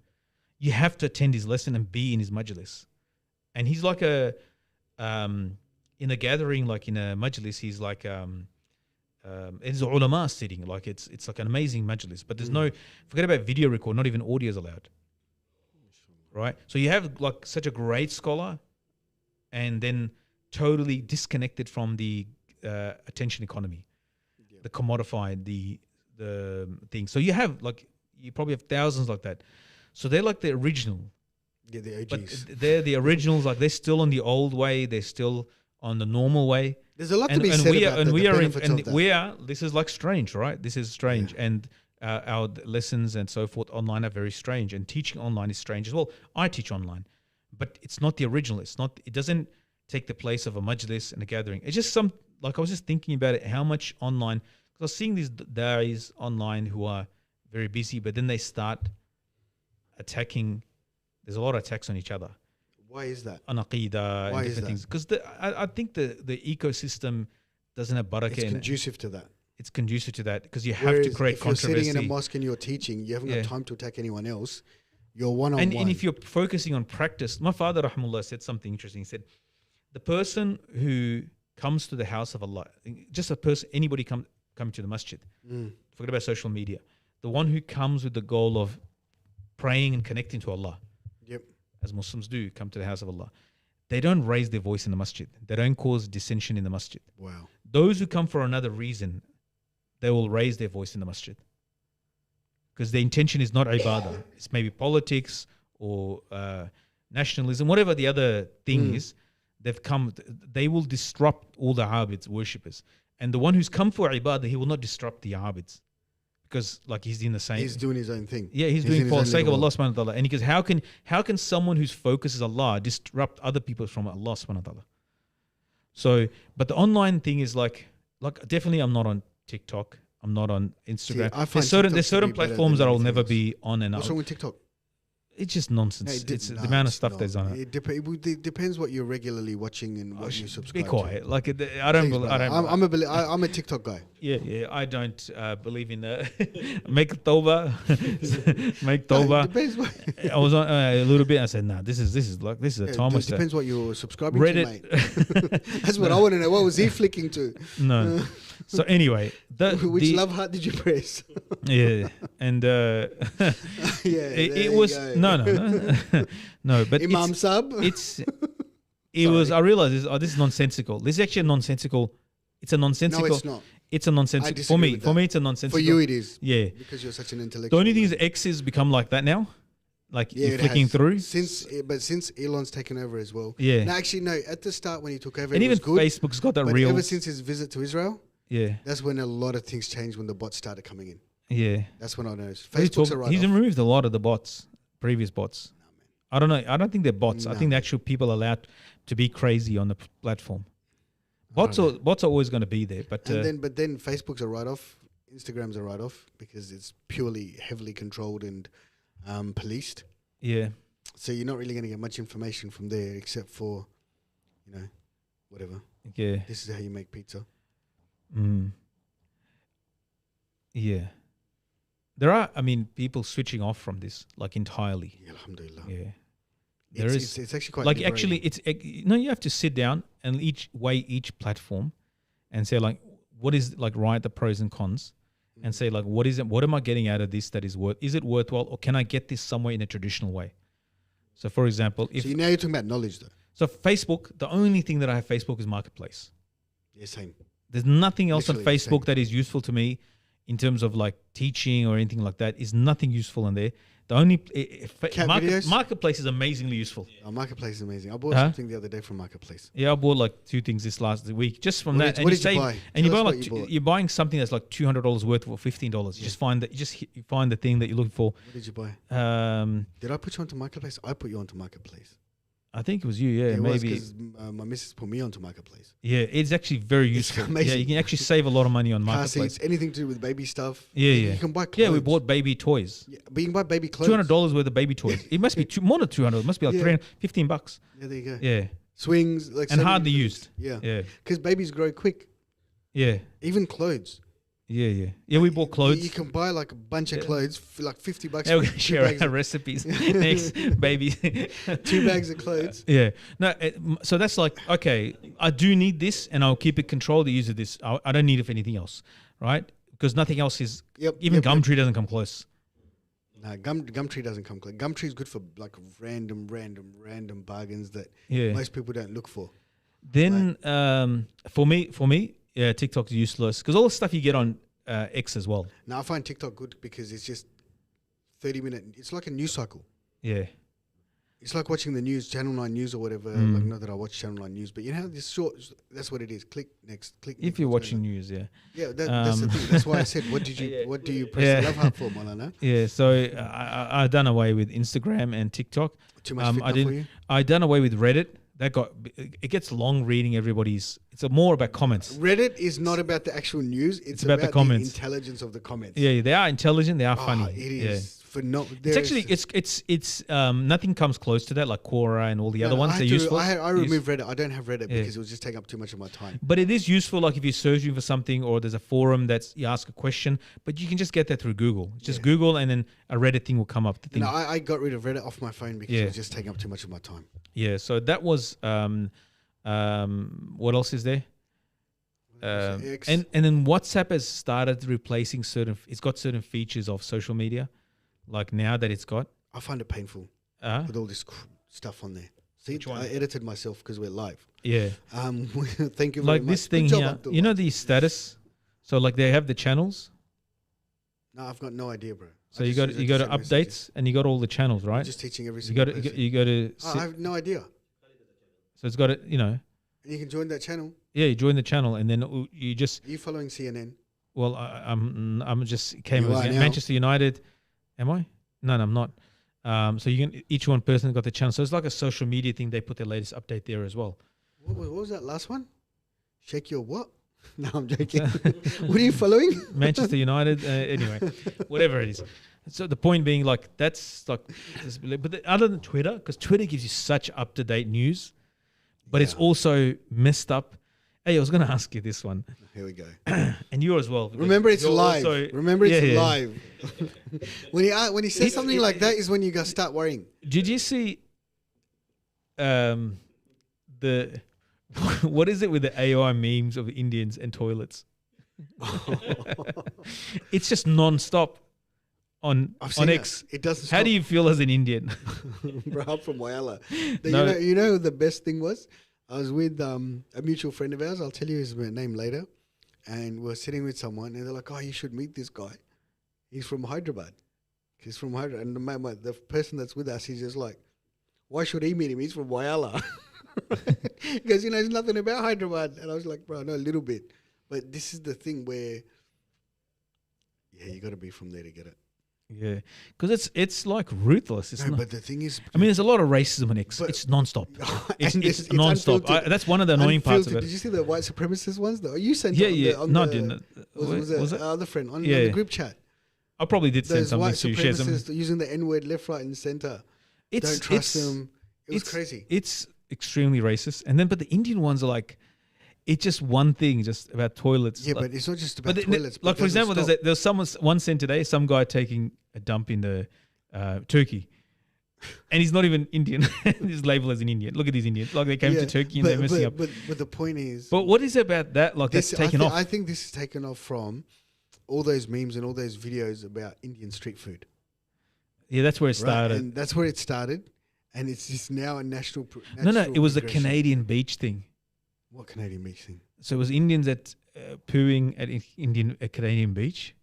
You have to attend his lesson and be in his majlis. And he's like in a gathering, like in a majlis, he's like it's ulama sitting. Like it's like an amazing majlis. But there's no, forget about video record, not even audio is allowed. Right? So you have like such a great scholar and then totally disconnected from the attention economy, the commodified, the thing. So you probably have thousands like that. So they're like the original. Yeah, the OGs. But they're the originals. Like, they're still on the old way. They're still on the normal way. There's a lot to be said about the benefits of that. This is like strange, right? This is strange. Yeah. And our lessons and so forth online are very strange. And teaching online is strange as well. I teach online. But it's not the original. It doesn't take the place of a majlis and a gathering. It's just I was just thinking about it, how much online, because I was seeing these da'is online who are very busy, but then they start attacking. There's a lot of attacks on each other. Why is that? On aqidah and different things. Because I think the ecosystem doesn't have barakah. It's conducive to that. It's conducive to that because you have to create controversy. If you're sitting in a mosque and you're teaching, you haven't got time to attack anyone else. You're one-on-one. And if you're focusing on practice, my father, rahimahullah, said something interesting. He said, the person who comes to the house of Allah, just a person, anybody coming to the masjid, forget about social media, the one who comes with the goal of praying and connecting to Allah, as Muslims do, come to the house of Allah, they don't raise their voice in the masjid. They don't cause dissension in the masjid. Wow. Those who come for another reason, they will raise their voice in the masjid. Because the intention is not ibadah. It's maybe politics or nationalism, whatever the other thing is. They will disrupt all the abids, worshippers. And the one who's come for ibadah, he will not disrupt the abids. Because like he's in the same. He's doing his own thing. Yeah, he's doing for the sake of Allah subhanahu wa ta'ala. And he goes, how can someone whose focus is Allah disrupt other people from Allah subhanahu wa ta'ala? So, but the online thing is like definitely I'm not on TikTok. I'm not on Instagram. See, there's certain platforms that I'll never be on. And what's wrong with TikTok? It's just nonsense. It's the amount of stuff that's on it. It depends what you're regularly watching and what you subscribe to. Be quiet. To. Like I'm a TikTok guy. Yeah. I don't believe in make tawbah. Make tawbah. I was on a little bit. I said, nah, this is a time. It depends what you're subscribing to, mate. That's what I want to know. What was he flicking to? No. So anyway, which love heart did you press? Yeah, and it was no, but Imam Sab. It was. I realized this is nonsensical. This is actually nonsensical. It's a nonsensical. No, it's not. It's a nonsensical. For me, it's a nonsensical. For you, it is. Yeah, because you're such an intellectual. The only thing is, X has become like that now. Like you're flicking through since Elon's taken over as well. Yeah. No, actually, no. At the start when he took over, and it even was good, Facebook's got that but real. Ever since his visit to Israel, yeah, that's when a lot of things changed. When the bots started coming in. Yeah, that's when I noticed. Facebook's a write-off. He's removed a lot of the bots, previous bots. No, man. I don't know. I don't think they're bots. No. I think the actual people allowed to be crazy on the platform. Bots are always going to be there, but then Facebook's a write-off. Instagram's a write-off because it's purely heavily controlled and policed. Yeah. So you're not really going to get much information from there except for, whatever. Yeah. This is how you make pizza. Yeah. There are, people switching off from this, like entirely. Yeah, alhamdulillah. Yeah. It's actually quite liberating. Actually, you have to sit down and weigh each platform and say, like, what is, like, write the pros and cons and say, like, what am I getting out of this that is it worthwhile, or can I get this somewhere in a traditional way? So, for example, now you're talking about knowledge, though. So, Facebook, the only thing that I have Facebook is Marketplace. Yeah, same. There's nothing else on Facebook that is useful to me in terms of like teaching or anything like that. Is nothing useful in there. The only Marketplace is amazingly useful. Yeah. Marketplace is amazing. I bought something the other day from Marketplace. Yeah, I bought like 2 things this last week just from that. What did you buy? And you're buying something that's like $200 worth for $15. You just find that you find the thing that you're looking for. What did you buy? Did I put you onto Marketplace? I put you onto Marketplace. I think it was you, yeah, maybe. Because my missus put me onto Marketplace. Yeah, it's actually very useful. Amazing. Yeah, you can actually save a lot of money on Marketplace. Car seats, anything to do with baby stuff. Yeah. You can buy clothes. Yeah, we bought baby toys. Yeah, but you can buy baby clothes. $200 worth of baby toys. It must be more than $200. It must be like $15. Yeah, there you go. Yeah, swings, like and so many hardly things. used. Yeah, Yeah, because babies grow quick. yeah, Even clothes. yeah. We bought clothes. You can buy like a bunch of clothes for like $50. Now we're for gonna two share bags our of- recipes next, baby. 2 bags of clothes. Yeah. No. So that's like, okay, I do need this, and I'll keep it controlled. The use of this, I don't need it for anything else, right? Because nothing else is. Yep. Even yep, Gumtree doesn't come close. Nah, Gumtree doesn't come close. Gumtree is good for like random bargains that Yeah. most people don't look for. Then for me, yeah, TikTok's useless because all the stuff you get on X as well. Now I find TikTok good because it's just 30-minute. It's like a news cycle. Yeah. It's like watching the news, Channel 9 News or whatever. Mm. Like, not that I watch Channel 9 News, but you know, this short. That's what it is. Click next. Click. If next, you're what's watching going news, yeah. on. Yeah, that's the thing. That's why I said, what do you press the love heart for, Malana? Yeah. So I done away with Instagram and TikTok. Too much fitna for you? I done away with Reddit. It gets long reading everybody's. It's more about comments. Reddit is not about the actual news. It's about the comments. Intelligence of the comments. Yeah, they are intelligent. They are funny. It Yeah. is. It's actually it's nothing comes close to that, like Quora and all the other ones. They're useful. I removed Reddit. I don't have Reddit because it was just taking up too much of my time. But it is useful, like if you're searching for something or there's a forum that's you ask a question, but you can just get that through Google. Just Google and then a Reddit thing will come up. No, I got rid of Reddit off my phone because it was just taking up too much of my time. Yeah, so that was what else is there? X. And then WhatsApp has started replacing it's got certain features of social media, like now that it's got. I find it painful with all this stuff on there. See, I edited myself because we're live. Yeah. Thank you very like much. this thing Good job, here, Abdul. you know the status? So like they have the channels. No, I've got no idea, bro. So you go to updates and you got all the channels, right? I'm just teaching every You single got to person. you got to. I have no idea. So it's got to And you can join that channel. Yeah, you join the channel and then you just. Are you following CNN? Well, I'm just came You as are now. Manchester United. Am I? No, I'm not. So you can each one person got the channel. So it's like a social media thing. They put their latest update there as well. What was that last one? Shake your what? No, I'm joking. What are you following? Manchester United. Anyway, whatever it is. So the point being, like, that's like, but other than Twitter, because Twitter gives you such up to date news, but it's also messed up. Hey, I was going to ask you this one. Here we go. And you as well. Remember, it's live. Remember, it's Yeah. live. when he says something like that, is when you go start worrying. Did you see the what is it with the AI memes of Indians and toilets? It's just non-stop on X. It doesn't. How do you feel as an Indian? Bro, I'm from Whyalla. No. You know the best thing was? I was with a mutual friend of ours. I'll tell you his name later. And we're sitting with someone, and they're like, "Oh, you should meet this guy. He's from Hyderabad. He's from Hyderabad." And the person that's with us, he's just like, "Why should he meet him? He's from Whyalla." Because he knows nothing about Hyderabad. And I was like, "Bro, I know a little bit." But this is the thing where, you got to be from there to get it. Yeah, because it's like ruthless. It's No, not, but the thing is, I mean, there's a lot of racism on X. But- It's non-stop. It's it's non-stop. unfiltered. That's one of the annoying parts of Unfiltered. it. Did you see the white supremacist ones though? You sent Yeah, it on yeah. the, on No, I the, didn't. Was it? other friend on Yeah. the group chat? I probably did send Those something white to you. Share something. supremacists using the N-word left, right, and center. It's Don't trust it's, them. It was crazy. It's extremely racist. And then, but the Indian ones are like, it's just one thing, just about toilets. Yeah, like, but it's not just about but toilets. like for example, there's one sent today. Some guy taking a dump in the Turkey, and he's not even Indian. He's labeled as an Indian. Look at these Indians. Like they came to Turkey and they're messing up. But the point is, But what is it about that? Like that's taken off. I think this is taken off from all those memes and all those videos about Indian street food. Yeah, that's where it started. And that's where it started, and it's just now a national. No, it was the progression. Canadian beach thing. What Canadian beach thing? So it was Indians at pooing at Canadian beach.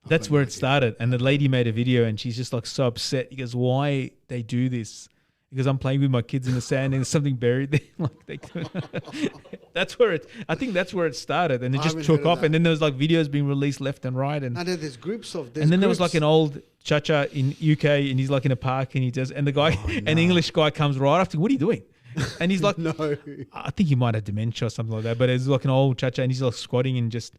That's where it started. And the lady made a video and she's just like so upset. He goes, "Why they do this?" Because I'm playing with my kids in the sand and there's something buried there. That's where it. I think that's where it started, and it just took off. And then there was like videos being released left and right, and there's groups of. And then there was like an old chacha in UK, and he's like in a park, and he does, and the guy, an English guy comes right after. What are you doing? And he's like, no. I think he might have dementia or something like that. But it's like an old chacha, and he's like squatting and just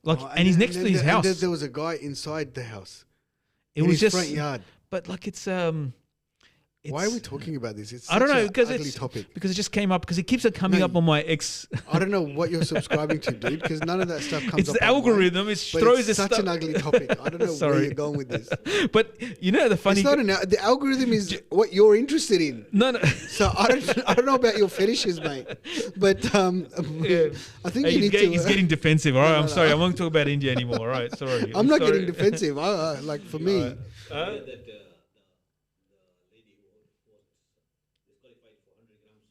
like, and he's next to his house. There was a guy inside the house. It was his just front yard. But like it's Why are we talking about this? It's I don't such know an because ugly it's topic. because it just came up because it keeps on coming No, up on my X. I don't know what you're subscribing to, dude, because none of that stuff comes It's up. the on mine, algorithm. It but throws it's this such stuff. an ugly topic. I don't know where Sorry. you're going with this. But you know the funny. It's not the algorithm is what you're interested in. No. So I don't know about your fetishes, mate. But Yeah. I think Hey, you need to. he's getting defensive. All right, no, I'm no. sorry. I won't talk about India anymore. All right, sorry. I'm not sorry. getting defensive. Like for me, That the lady who was disqualified for 100 grams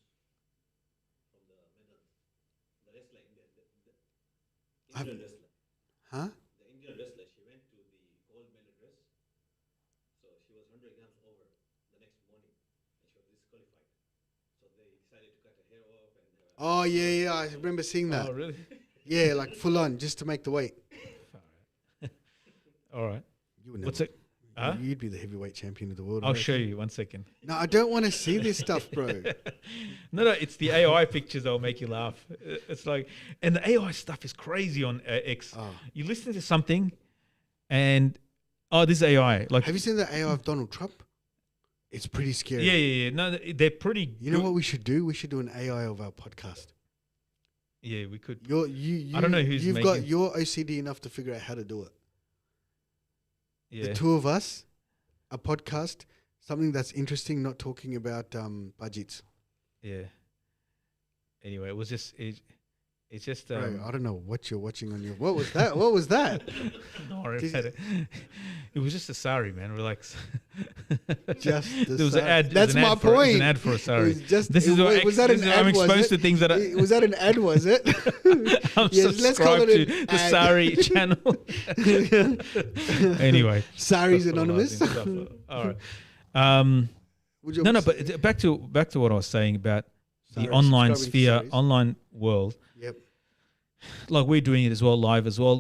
from the medal, the wrestler, the Indian wrestler. huh? The Indian wrestler, she went to the gold medal race, so she was 100 grams over the next morning, and she was disqualified. So they decided to cut her hair off and. Oh yeah. I remember seeing that. Oh really? Yeah, like full on, just to make the weight. All right. You would What's never. it? Huh? You'd be the heavyweight champion of the world. I I'll reckon. show you 1 second. No, I don't want to see this stuff, bro. No, it's the AI pictures that'll make you laugh. It's like, and the AI stuff is crazy on X. Oh. You listen to something, and this is AI. Like, Have you seen the AI of Donald Trump? It's pretty scary. yeah. No, they're pretty. You know good. what we should do? We should do an AI of our podcast. Yeah, we could. You I don't know who's You've got making- your OCD enough to figure out how to do it. Yeah. The two of us, a podcast, something that's interesting, not talking about budgets. Yeah. Anyway, it was just it's just Bro, I don't know what you're watching on your. What was that? What was that? don't worry Did about it. It was just a sari, man. Relax. Just the there was an sari. ad. That's my It was point. an ad for a It sari. was just. This is what was that an ad? I'm was exposed it? to things that Was that an ad? Was it? I'm Yes, let's call subscribed it to an the ad. Sari channel. Anyway, Sari's stuff Anonymous. All right. Would you No, ever but back to what I was saying about the Sari, online subscribing to sphere, Saris. online world. Yep. Like we're doing it as well, live as well.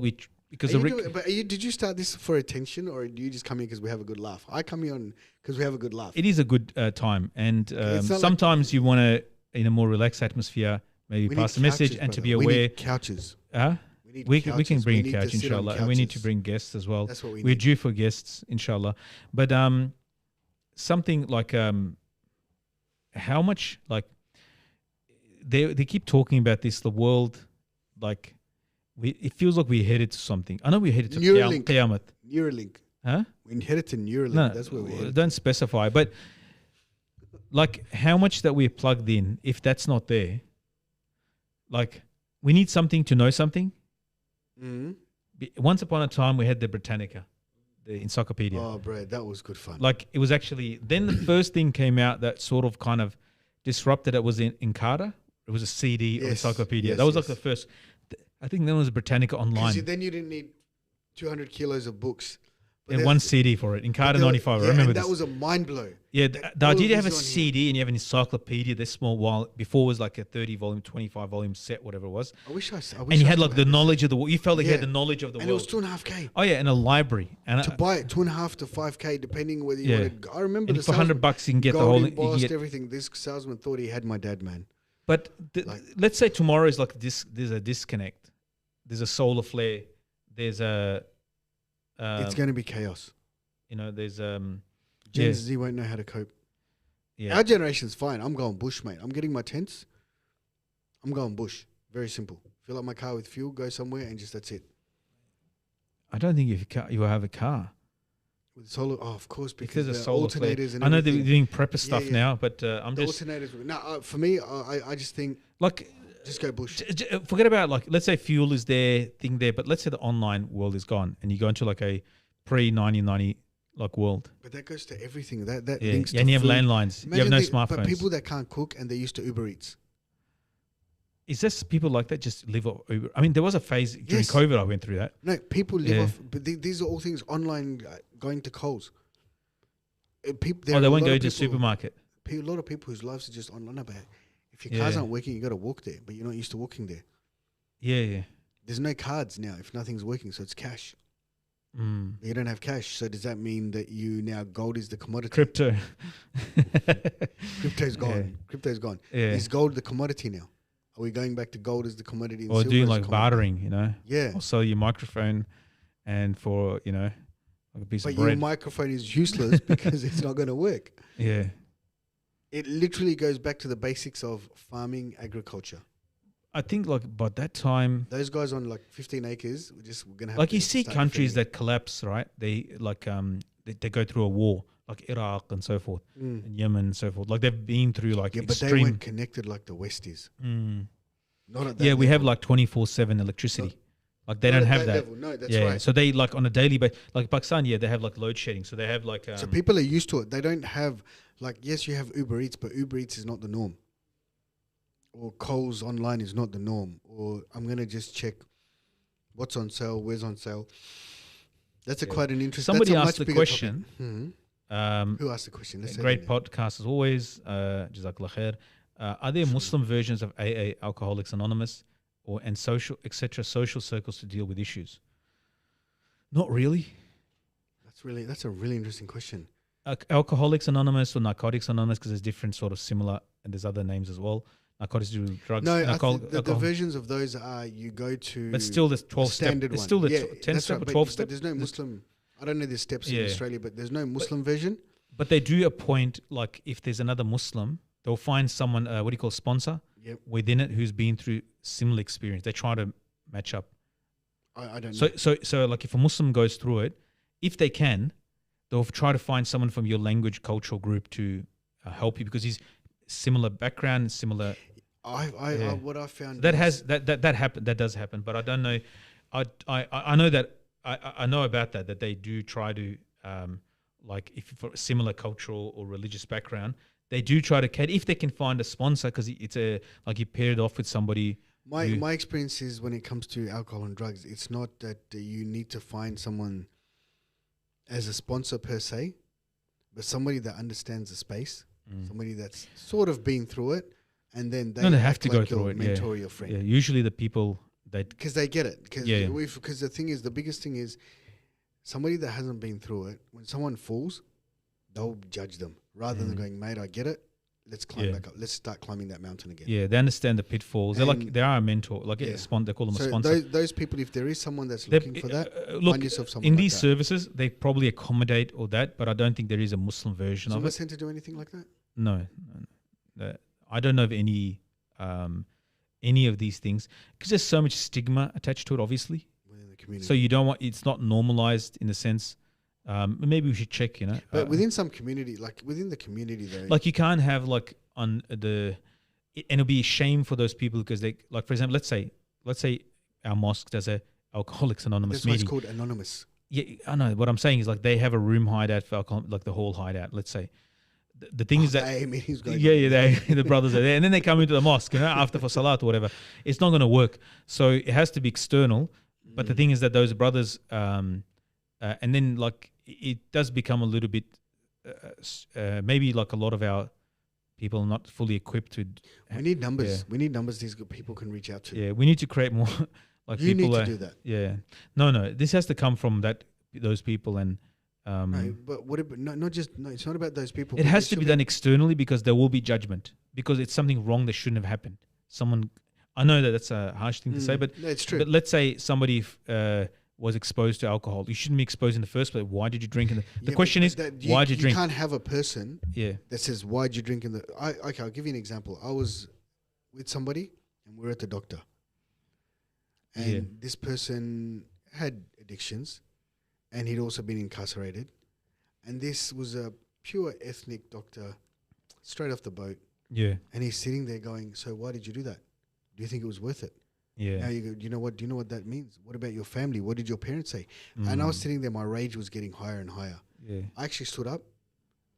Because Did you start this for attention, or do you just come here because we have a good laugh? I come here because we have a good laugh. it is a good time, and It's not like- sometimes you want to, in a more relaxed atmosphere, maybe We pass a need message couches, and to brother. be We aware. need couches. We can couches. bring We a need to couch, sit on inshallah, and we need to couches. bring guests as well. That's what we We're need. due for guests, inshallah. But something like how much like they keep talking about this, the world, like it feels like we're headed to something. I know we're headed to Neuralink. Qiyamah. Neuralink. Huh? We headed to Neuralink. No, That's where we're headed. don't specify. But like how much that we're plugged in, if that's not there, like we need something to know something. Mm-hmm. Once upon a time, we had the Britannica, the encyclopedia. Oh, bro, that was good fun. Like it was actually then the first thing came out that sort of kind of disrupted it was in Carter. It was a CD or Yes, encyclopedia. yes, That was yes. like the first. I think then was Britannica online. Then you didn't need 200 kilos of books. But And there's- one CD for it in Carter there- 95. yeah, I remember and this. that was a mind blow. Yeah, the all idea of to have a this on here. CD and you have an encyclopedia this small while before was like a 30 volume, 25 volume set, whatever it was. I wish And you had like the knowledge of the world. You felt like you had Yeah. the knowledge of the And it was world. 2.5K. Oh yeah, and a library. And To buy it, 2.5 to 5K, depending whether you Yeah. wanted. I remember and the for $100 you can get the whole. gold You can embossed, get, everything. This salesman thought he had my dad, man. but Like- let's say tomorrow is like this. There's a disconnect. There's a solar flare. There's a. It's going to be chaos. There's Gen yeah. Z won't know how to cope. Yeah. Our generation's fine. I'm going bush, mate. I'm getting my tents. I'm going bush. Very simple. Fill up my car with fuel, go somewhere, and just that's it. I don't think you will have a car With solar, of course, because because of the solar flare. alternators and I know they're everything. doing prepper stuff yeah. now, but I'm The just alternators. No, for me, I just think like just go bush. forget about like let's say fuel is there, thing there, but let's say the online world is gone and you go into like a pre-1990 like world. But that goes to everything. That Yeah, links to and you have food. landlines. You have Imagine no But smartphones. people that can't cook and they're used to Uber Eats. Is this people like that just live off Uber? I mean, there was a phase during Yes. COVID I went through that. No, people live Yeah. off. But these are all things online. Going to Coles. There Oh, are they a won't lot go of to the people- supermarket. A lot of people whose lives are just online. About if your cars Yeah. aren't working, you got to walk there. But you're not used to walking there. Yeah. There's no cards now if nothing's working, so it's cash. Mm. You don't have cash, so does that mean that you now gold is the commodity? Crypto. Crypto's gone. Yeah. Crypto's gone. Yeah. Is gold the commodity now? Are we going back to gold as the commodity? And Or silver doing as like the commodity? bartering, Yeah, I'll sell you a microphone and for, like a piece but of your bread. microphone is useless because it's not going to work. Yeah. It literally goes back to the basics of farming, agriculture. I think like by that time, Those guys on like 15 acres, we're gonna have like to you see start countries defending that collapse, right? They like they go through a war, like Iraq and so forth, it. Mm. and Yemen and so forth. Like they've been through like Yeah, but they extreme. weren't connected like the West is. Mm. Not at that Yeah, we have level. like 24/7 electricity. Like they Not don't at have that. level. No, that's Yeah, right. so they like on a daily basis, like Pakistan. Yeah, they have like load shedding. So they have like So people are used to it. They don't have like, yes, you have Uber Eats, but Uber Eats is not the norm. Or Coles online is not the norm. Or I'm gonna just check what's on sale, where's on sale. That's Yeah. quite an interesting. Somebody that's a asked much the bigger question. topic. Who asked the question? Let's say Great their name. podcast as always. Jazakallah khair. Are there Muslim versions of AA, Alcoholics Anonymous, or and social etc. social circles to deal with issues? Not really. That's a really interesting question. Alcoholics Anonymous or Narcotics Anonymous, because there's different sort of similar, and there's other names as well. Narcotics do with drugs. No, the alcohol. versions of those are you go to. But still, the 12 step. standard It's one. still the Yeah, 10 that's step right, or but- 12 but step. there's no Muslim. I don't know the steps in Yeah. Australia, but there's no Muslim version. But they do appoint, like, if there's another Muslim, they'll find someone, what do you call, sponsor Yep. within it who's been through similar experience. They try to match up. I don't know. So like, if a Muslim goes through it, if they can, they'll try to find someone from your language, cultural group to help you because he's similar background, similar. Yeah. What I found That was- has that happen. That does happen, but I don't know. I know that I know about that they do try to like if for a similar cultural or religious background, they do try to cater if they can find a sponsor because it's a like you pair it off with somebody. My experience is when it comes to alcohol and drugs, it's not that you need to find someone as a sponsor per se, but somebody that understands the space, somebody that's sort of been through it, and then they have act to go like through your it. mentor Yeah. or your friend. Yeah, usually the people that Because they get it. Because Yeah. the thing is, the biggest thing is somebody that hasn't been through it, when someone falls, they'll judge them rather than going, mate, I get it. Let's climb back up. Let's start climbing that mountain again. yeah they understand the pitfalls. They're like And- they are a mentor. Like Yeah. they call them a So sponsor. those people, if there is someone that's They- looking for that, look, find yourself someone in like these that. services, they probably accommodate all that, but I don't think there is a Muslim version Is of Umma it. Centre do anything like that? No. I don't know of any of these things because there's so much stigma attached to it, obviously. Within the community. So you don't want it's not normalized in the sense. Maybe we should check, But within some community, like within the community though. like you can't have like on the, and it'll be a shame for those people because they like, for example, let's say our mosque does a Alcoholics Anonymous that's why it's meeting. called anonymous. Yeah, I know. What I'm saying is like they have a room hideout for alcohol, like the hall hideout. Let's say the thing is that AA meetings going the brothers are there, and then they come into the mosque, after for salat or whatever. It's not going to work. So it has to be external. But the thing is that those brothers, and then like it does become a little bit, maybe like a lot of our people are not fully equipped to. We need numbers. Yeah. We need numbers these good people can reach out to. Yeah, we need to create more. Like You people need to are- do that. Yeah, no. This has to come from those people, and No, but what about, it's not about those people. it but has it to should be done externally because there will be judgment because it's something wrong that shouldn't have happened. I know that that's a harsh thing to say, but no, it's true. But let's say somebody was exposed to alcohol. You shouldn't be exposed in the first place. Why did you drink? The Yeah, question but is, that why did you drink? You can't have a person Yeah, that says, why'd you drink okay, I'll give you an example. I was with somebody and we were at the doctor. And Yeah. this person had addictions and he'd also been incarcerated. And this was a pure ethnic doctor straight off the boat. yeah, And he's sitting there going, so why did you do that? Do you think it was worth it? yeah. Now you go, do you know what that means? What about your family? What did your parents say? And I was sitting there, my rage was getting higher and higher. Yeah, I actually stood up.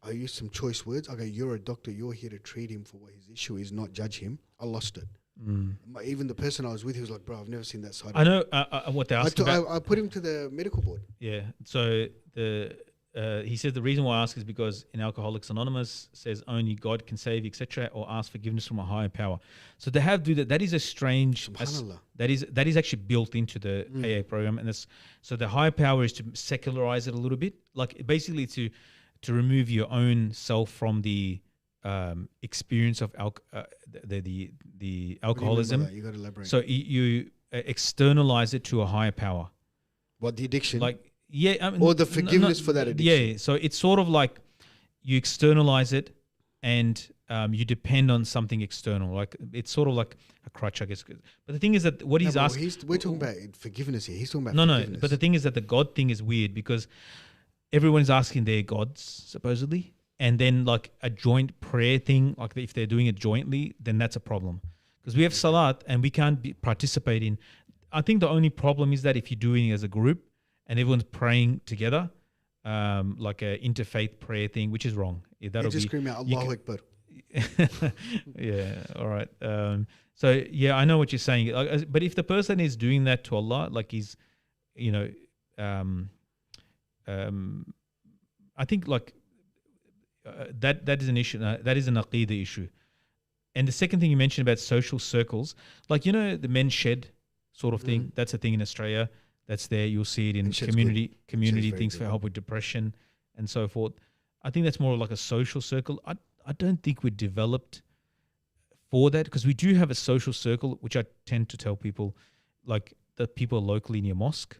I used some choice words. I go, you're a doctor. You're here to treat him for what his issue is, not judge him. I lost it. Even the person I was with, he was like, bro, I've never seen that side. I know what they're asking about. I put him to the medical board. Yeah. So he says the reason why I ask is because in Alcoholics Anonymous says only God can save you, etc., or ask forgiveness from a higher power. So they have to do that. That is a strange. Subhanallah. That is actually built into the AA program, and so the higher power is to secularize it a little bit, like basically to remove your own self from the experience of the alcoholism. You got to elaborate. So you externalize it to a higher power. What, the addiction? Like, yeah, I mean, Or the forgiveness for that addiction. Yeah, so it's sort of like you externalize it, and you depend on something external. Like it's sort of like a crutch, I guess. But the thing is that what he's asking, we're talking about forgiveness here. He's talking about no. forgiveness. But the thing is that the God thing is weird because everyone is asking their gods supposedly, and then like a joint prayer thing, like if they're doing it jointly, then that's a problem because we have salat and we can't participate in. I think the only problem is that if you're doing it as a group and everyone's praying together, like a interfaith prayer thing, which is wrong. That'll just be scream out Allahu Akbar. Yeah, all right. So yeah, I know what you're saying. But if the person is doing that to Allah, like he's, you know, I think like that is an issue. That is an aqeedah issue. And the second thing you mentioned about social circles, like the men's shed sort of thing. That's a thing in Australia. That's there. You'll see it in community things for help with depression and so forth. I think that's more like a social circle. I don't think we're developed for that because we do have a social circle, which I tend to tell people, like the people locally in your mosque.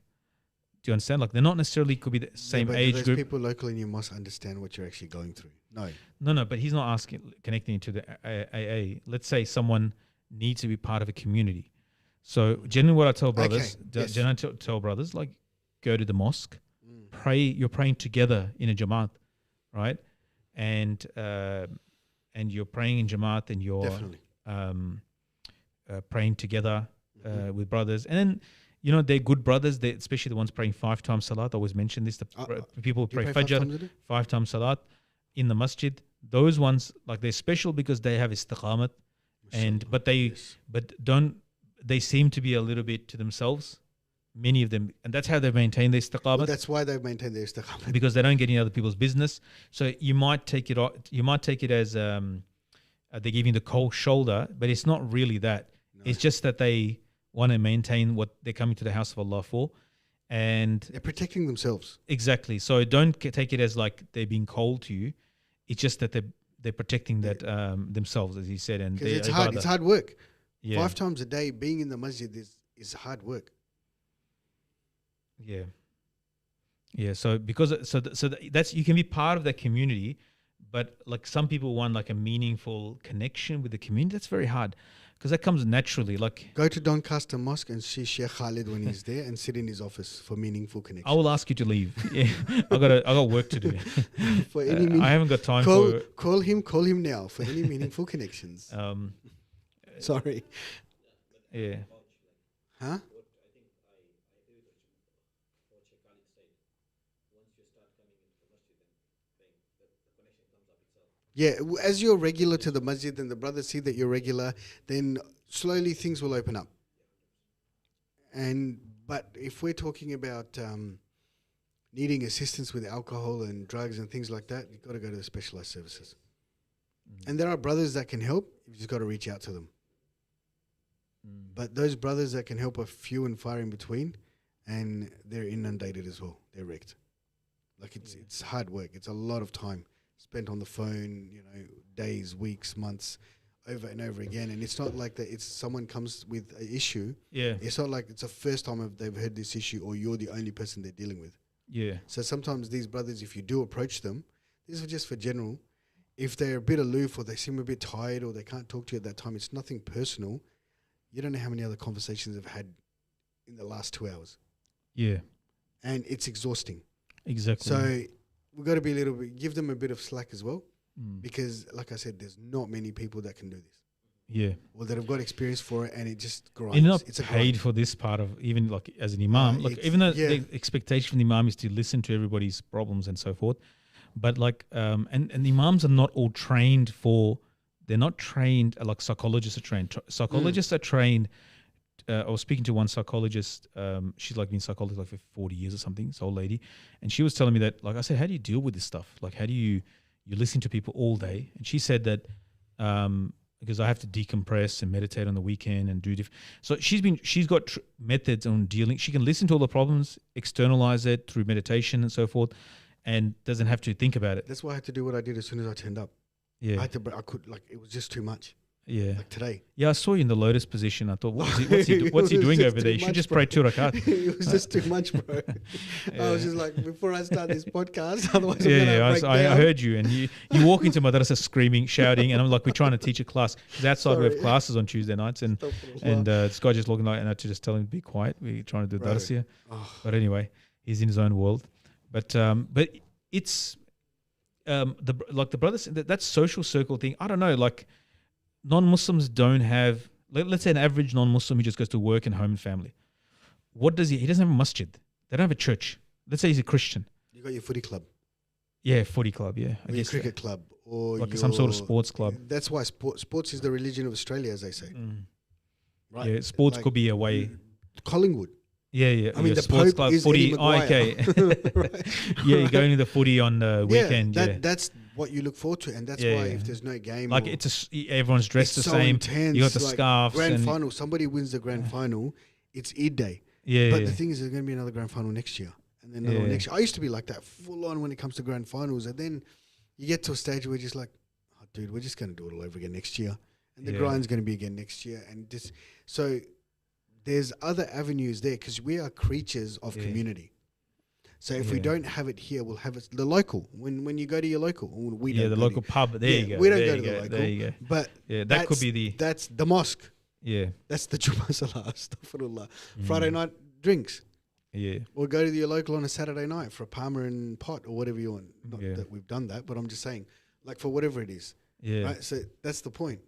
Do you understand? Like they're not necessarily could be the same age group. People locally in your mosque understand what you're actually going through. No. But he's not connecting to the AA. Let's say someone needs to be part of a community. So generally, what I tell brothers, tell brothers, like go to the mosque, pray. You're praying together in a jamaat, right? And you're praying in jamaat, and you're praying together with brothers, and then they're good brothers. They especially the ones praying 5 times salat. I always mention this. The people who pray fajr 5 times salat in the masjid. Those ones, like they're special because they have istiqamat, they seem to be a little bit to themselves. Many of them, and that's how they maintain their istiqamat. Well, that's why they maintain their istiqamat because they don't get in other people's business. So you might take it as they're giving the cold shoulder, but it's not really that. No. It's just that they want to maintain what they're coming to the house of Allah for, and they're protecting themselves. Exactly. So don't take it as like they're being cold to you. It's just that they're protecting that themselves, as he said, and it's hard. It's hard work. Yeah. 5 times a day being in the masjid is hard work. Yeah. So that's you can be part of that community, but like some people want like a meaningful connection with the community. That's very hard because that comes naturally. Like go to Doncaster Mosque and see Sheikh Khalid when he's there, and sit in his office for meaningful connection. I will ask you to leave. Yeah, I got work to do. For any I haven't got time call him now for any meaningful connections. Sorry. Yeah. Huh? Yeah, as you're regular to the masjid and the brothers see that you're regular, then slowly things will open up. But if we're talking about needing assistance with alcohol and drugs and things like that, you've got to go to the specialized services. And there are brothers that can help. You've just got to reach out to them. But those brothers that can help are few and far in between, and they're inundated as well. They're wrecked. Like it's hard work. It's a lot of time spent on the phone, days, weeks, months, over and over again. And it's not like that. It's someone comes with an issue. Yeah. It's not like it's the first time they've heard this issue, or you're the only person they're dealing with. Yeah. So sometimes these brothers, if you do approach them, this is just for general. If they're a bit aloof, or they seem a bit tired, or they can't talk to you at that time, it's nothing personal. You don't know how many other conversations I've had in the last 2 hours. Yeah. And it's exhausting. Exactly. So we've got to be give them a bit of slack as well. Because, like I said, there's not many people that can do this. Yeah. Or that have got experience for it, and it just grinds. You're not it's paid for this part of, even like as an imam. Even though the expectation from the imam is to listen to everybody's problems and so forth. But like, and the imams are not all trained they're not trained like psychologists are trained. Psychologists are trained. I was speaking to one psychologist. She's like been a psychologist like for 40 years or something, this old lady. And she was telling me that, like I said, how do you deal with this stuff? Like, how do you listen to people all day? And she said that because I have to decompress and meditate on the weekend and do different. So she's got methods on dealing. She can listen to all the problems, externalize it through meditation and so forth, and doesn't have to think about it. That's why I had to do what I did as soon as I turned up. Yeah, I could it was just too much. Yeah. Like today. Yeah, I saw you in the lotus position. I thought, what's he doing over there? You should just pray 2 rakat. It was just too much, bro. I was just like, before I start this podcast, otherwise I'm Yeah, gonna yeah. break I down. heard you, and you walk into madrasa screaming, shouting, and I'm like, we're trying to teach a class because outside we have Sorry. classes on Tuesday nights, and this guy just looking like, and I had to just tell him to be quiet. We're trying to do dars here, but anyway, he's in his own world. But it's the brothers, that social circle thing. I don't know, like non-Muslims don't have. Let's say an average non-Muslim who just goes to work and home and family. What does he? He doesn't have a masjid. They don't have a church. Let's say he's a Christian. You got your footy club. Yeah, footy club. Yeah, Or your cricket club. Or like some sort of sports club. That's why sports is the religion of Australia, as they say. Right? Yeah, sports could be a way. Collingwood. Yeah, yeah. I mean, the sports Pope club, is footy. Eddie Maguire. Okay. Right? Yeah, you're going to the footy on the weekend. That's what you look forward to, and that's why if there's no game, like everyone's dressed the so same. Intense, You got the like scarves. Grand final. Somebody wins the grand final. It's Eid day. Yeah, but the thing is, there's going to be another grand final next year, and then another one next year. I used to be like that, full on when it comes to grand finals, and then you get to a stage where you're just like, oh, dude, we're just going to do it all over again next year, and the grind's going to be again next year, and this. So there's other avenues there because we are creatures of community. So if we don't have it here, we'll have it the local. When you go to your local, we don't the go local pub. There you go. We don't there go to the local. There you go. But that could be that's the mosque. Yeah. That's the Jummah Salah, astaghfirullah. Friday night drinks. Yeah. Or go to your local on a Saturday night for a Palmer and pot or whatever you want. Not that we've done that, but I'm just saying, like for whatever it is. Yeah. Right? So that's the point.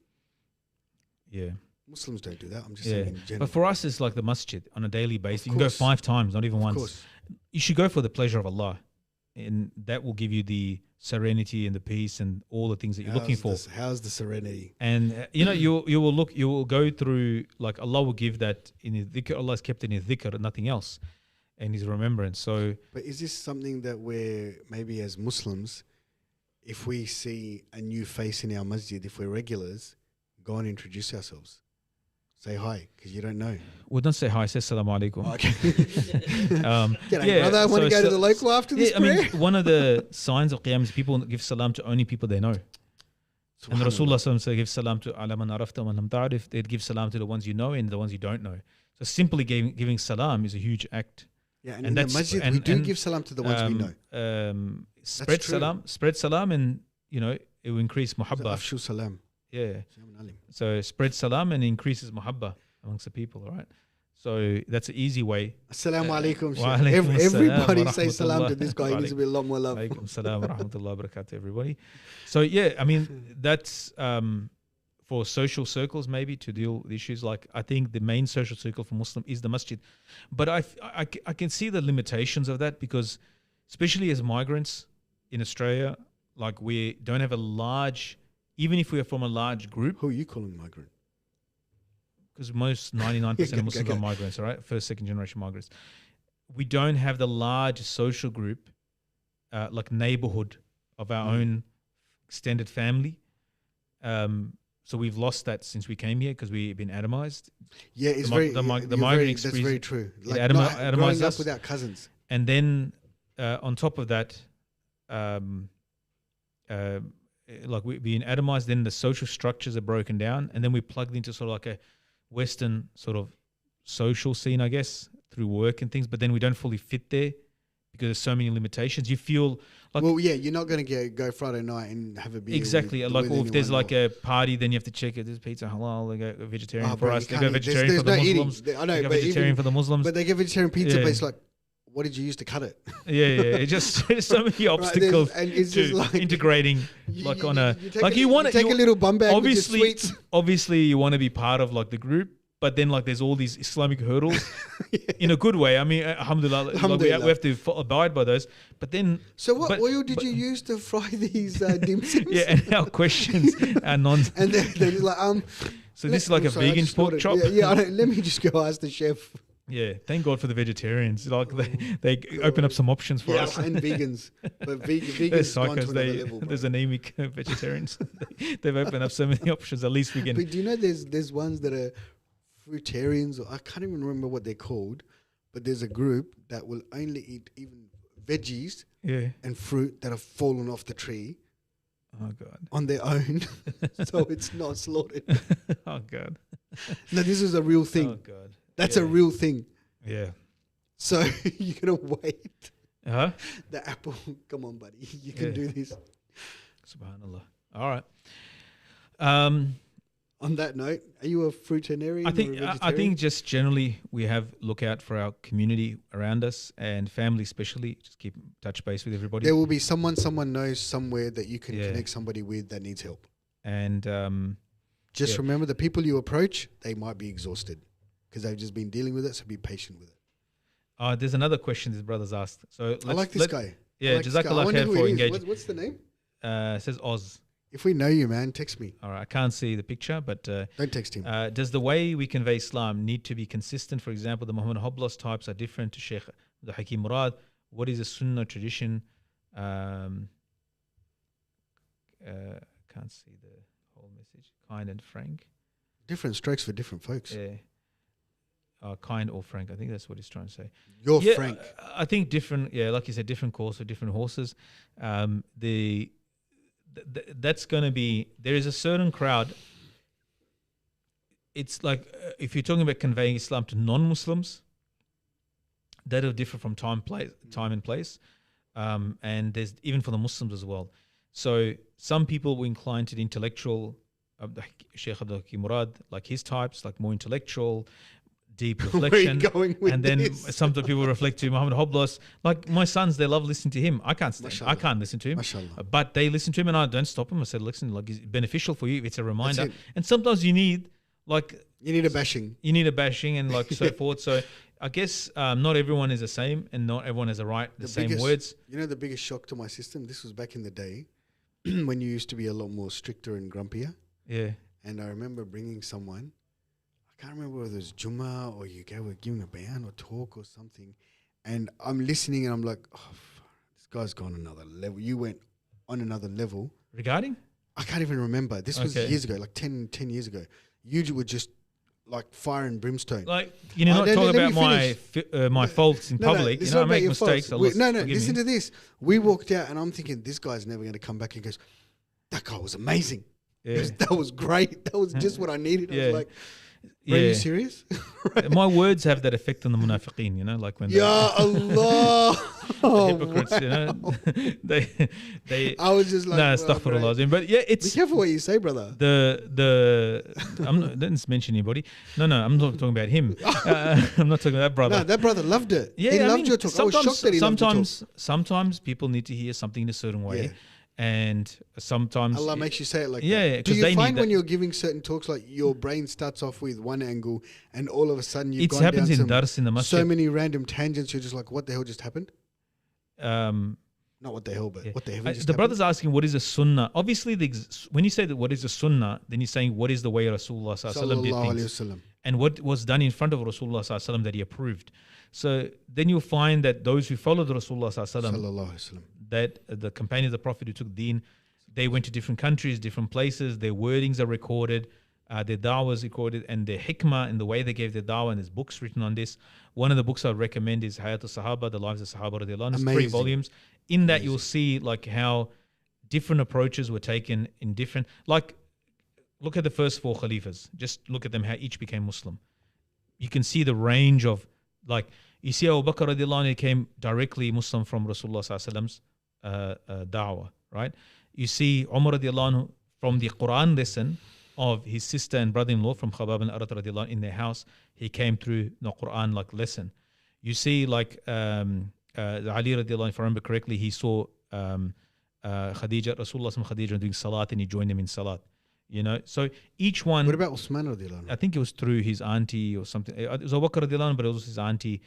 Yeah. Muslims don't do that. I'm just saying in general. But for us, it's like the masjid on a daily basis. You can go 5 times, not even once. Course. You should go for the pleasure of Allah. And that will give you the serenity and the peace and all the things that you're looking for. How's the serenity? And you will go through, like Allah will give that in His dhikr. Allah has kept in His dhikr and nothing else, and His remembrance. So, but is this something that we're maybe as Muslims, if we see a new face in our masjid, if we're regulars, go and introduce ourselves, say hi because you don't know. Well, don't say hi. Say Assalamu alaikum. Oh, okay. G'day, brother. I want to go to the local after this prayer. I mean, one of the signs of Qiyam is people give salam to only people they know. And Rasulullah said, give salam to ala man arafta wa lam ta'rif. They'd give salam to the ones you know and the ones you don't know. So simply giving salam is a huge act. Yeah, and in the masjid, we do give salam to the ones we know. Spread salam, and it will increase muhabba. Afshu salam. Yeah. So spread salam and increases muhabba amongst the people, all right? So that's an easy way. Assalamu alaikum. Everybody say salam to this guy. He needs to be a lot more love. Alaikum salam wa rahmatullahi wa barakatuh, everybody. So yeah, I mean, that's for social circles maybe to deal with issues. Like I think the main social circle for Muslim is the masjid. But I can see the limitations of that because especially as migrants in Australia, like we don't have a large, even if we are from a large group. Who are you calling migrant? Because most 99% of Muslims are migrants, all right? First, second generation migrants. We don't have the large social group, like neighborhood of our own extended family. So we've lost that since we came here because we've been atomized. Yeah, it's the migrant experience. That's very true. Like atomized growing us up without cousins. And then on top of that, like we're being atomized, then the social structures are broken down, and then we plugged into sort of like a Western sort of social scene, I guess, through work and things, but then we don't fully fit there because there's so many limitations. You feel like... Well, yeah, you're not going to go Friday night and have a beer. Exactly. Like, well, if there's like a party, then you have to check it. There's pizza halal, they go vegetarian for us. They go vegetarian for the Muslims. I know, they go vegetarian for the Muslims. But they get vegetarian pizza, but it's like, what did you use to cut it? Yeah. It's just there's so many obstacles and it's to just like integrating. Like on a you want to take a little bum bag with your sweets. Obviously, you want to be part of like the group, but then like there's all these Islamic hurdles in a good way. I mean, alhamdulillah. Like we have to abide by those. But then, so what oil did you use to fry these dim sums? Yeah, and our questions are nonsense. And they're just like So this is like a vegan pork chop. Yeah. Let me just go ask the chef. Yeah, thank God for the vegetarians. Like they open up some options for us. And vegans, but vegans gone to another level. There's anemic vegetarians. They've opened up so many options. At least we can. But do you know there's ones that are fruitarians, or I can't even remember what they're called, but there's a group that will only eat even veggies and fruit that have fallen off the tree. Oh God. on their own, so it's not slaughtered. Oh God. No, this is a real thing. Oh God. That's a real thing. Yeah. So you're gonna wait. Huh? The apple. Come on, buddy. You can do this. Subhanallah. All right. On that note, are you a fruitarian? I think just generally we have look out for our community around us and family especially. Just keep touch base with everybody. There will be someone knows somewhere that you can connect somebody with that needs help. And just remember, the people you approach, they might be exhausted because they've just been dealing with it. So be patient with it. There's another question this brother's asked. So I like this guy. Yeah, Jazakallah khair for engaging. What's the name? It says Oz. If we know you, man, text me. All right, I can't see the picture, but don't text him. Does the way we convey Islam need to be consistent? For example, the Muhammad Hoblos types are different to Sheikh the Hakim Murad. What is a Sunnah tradition? Can't see the whole message. Kind and frank. Different strokes for different folks. Yeah. Kind or frank. I think that's what he's trying to say. You're frank. I think different. Yeah, like you said, different course for different horses. That's going to be, there is a certain crowd. It's like if you're talking about conveying Islam to non-Muslims, that'll differ from time and place, and there's even for the Muslims as well. So some people were inclined to the intellectual, Sheikh Abdul Hakim Murad, like his types, like more intellectual, deep reflection. And then some people reflect to Muhammad Hoblos. Like my sons, they love listening to him. I can't listen to him. But they listen to him and I don't stop him. I said, listen, like it's beneficial for you. It's a reminder. And sometimes you need a bashing. You need a bashing and like so forth. So I guess not everyone is the same and not everyone has the same words. You know the biggest shock to my system? This was back in the day when you used to be a lot more stricter and grumpier. Yeah. And I remember bringing someone, I can't remember whether it was Jummah or you were giving a bayan or talk or something. And I'm listening and I'm like, oh, this guy's gone another level. You went on another level. Regarding? I can't even remember. This was years ago, like 10 years ago. You were just like fire and brimstone. Like, not talk about my faults in public. I make mistakes. Listen to this. We walked out and I'm thinking, this guy's never going to come back. And goes, that guy was amazing. Yeah. That was great. That was just what I needed. I was like, are you serious? Right. My words have that effect on the munafiqeen, like when Allah. The hypocrites, they I was just like, astaghfirullah. But yeah, it's be careful what you say, brother. Didn't mention anybody. No, I'm not talking about him. I'm not talking about that brother. No, that brother loved it. Yeah, he loved your talk. I was shocked that he loved your talk. Sometimes people need to hear something in a certain way. Yeah. And sometimes Allah makes you say it like that. Yeah. Do you find when you're giving certain talks, like your brain starts off with one angle and all of a sudden you've gone down in dars in the masjid. So many random tangents, you're just like, what the hell just happened? Not what the hell, but what the hell just happened? The brother's asking, what is a sunnah? Obviously, when you say that what is a sunnah, then you're saying what is the way Rasulullah sallallahu did things. And what was done in front of Rasulullah sallallahu that he approved. So then you'll find that those who followed Rasulullah sallallahu that the companions of the Prophet who took deen, they went to different countries, different places, their wordings are recorded, their da'wah is recorded, and their hikmah and the way they gave their da'wah, and there's books written on this. One of the books I would recommend is Hayat al-Sahaba, The Lives of Sahaba radiallahu anhu. 3 volumes. In that you'll see like how different approaches were taken in different, like look at the first 4 Khalifas, just look at them, how each became Muslim. You can see the range of, like, you see Abu Bakr radiallahu anhu came directly Muslim from Rasulullah sallallahu alaihi wasallam's da'wah, right? You see Umar radiallahu anhu from the Quran lesson of his sister and brother-in-law from Khabab and Arat radiallahu anhu in their house, he came through the Quran like lesson. You see like Ali radiallahu anhu, if I remember correctly, he saw Khadija, Rasulullah Khadija doing salat and he joined them in salat. So each one. What about Uthman radiallahu anhu? I think it was through his auntie or something. It was Abu Bakr radiallahu anhu, but it was his auntie.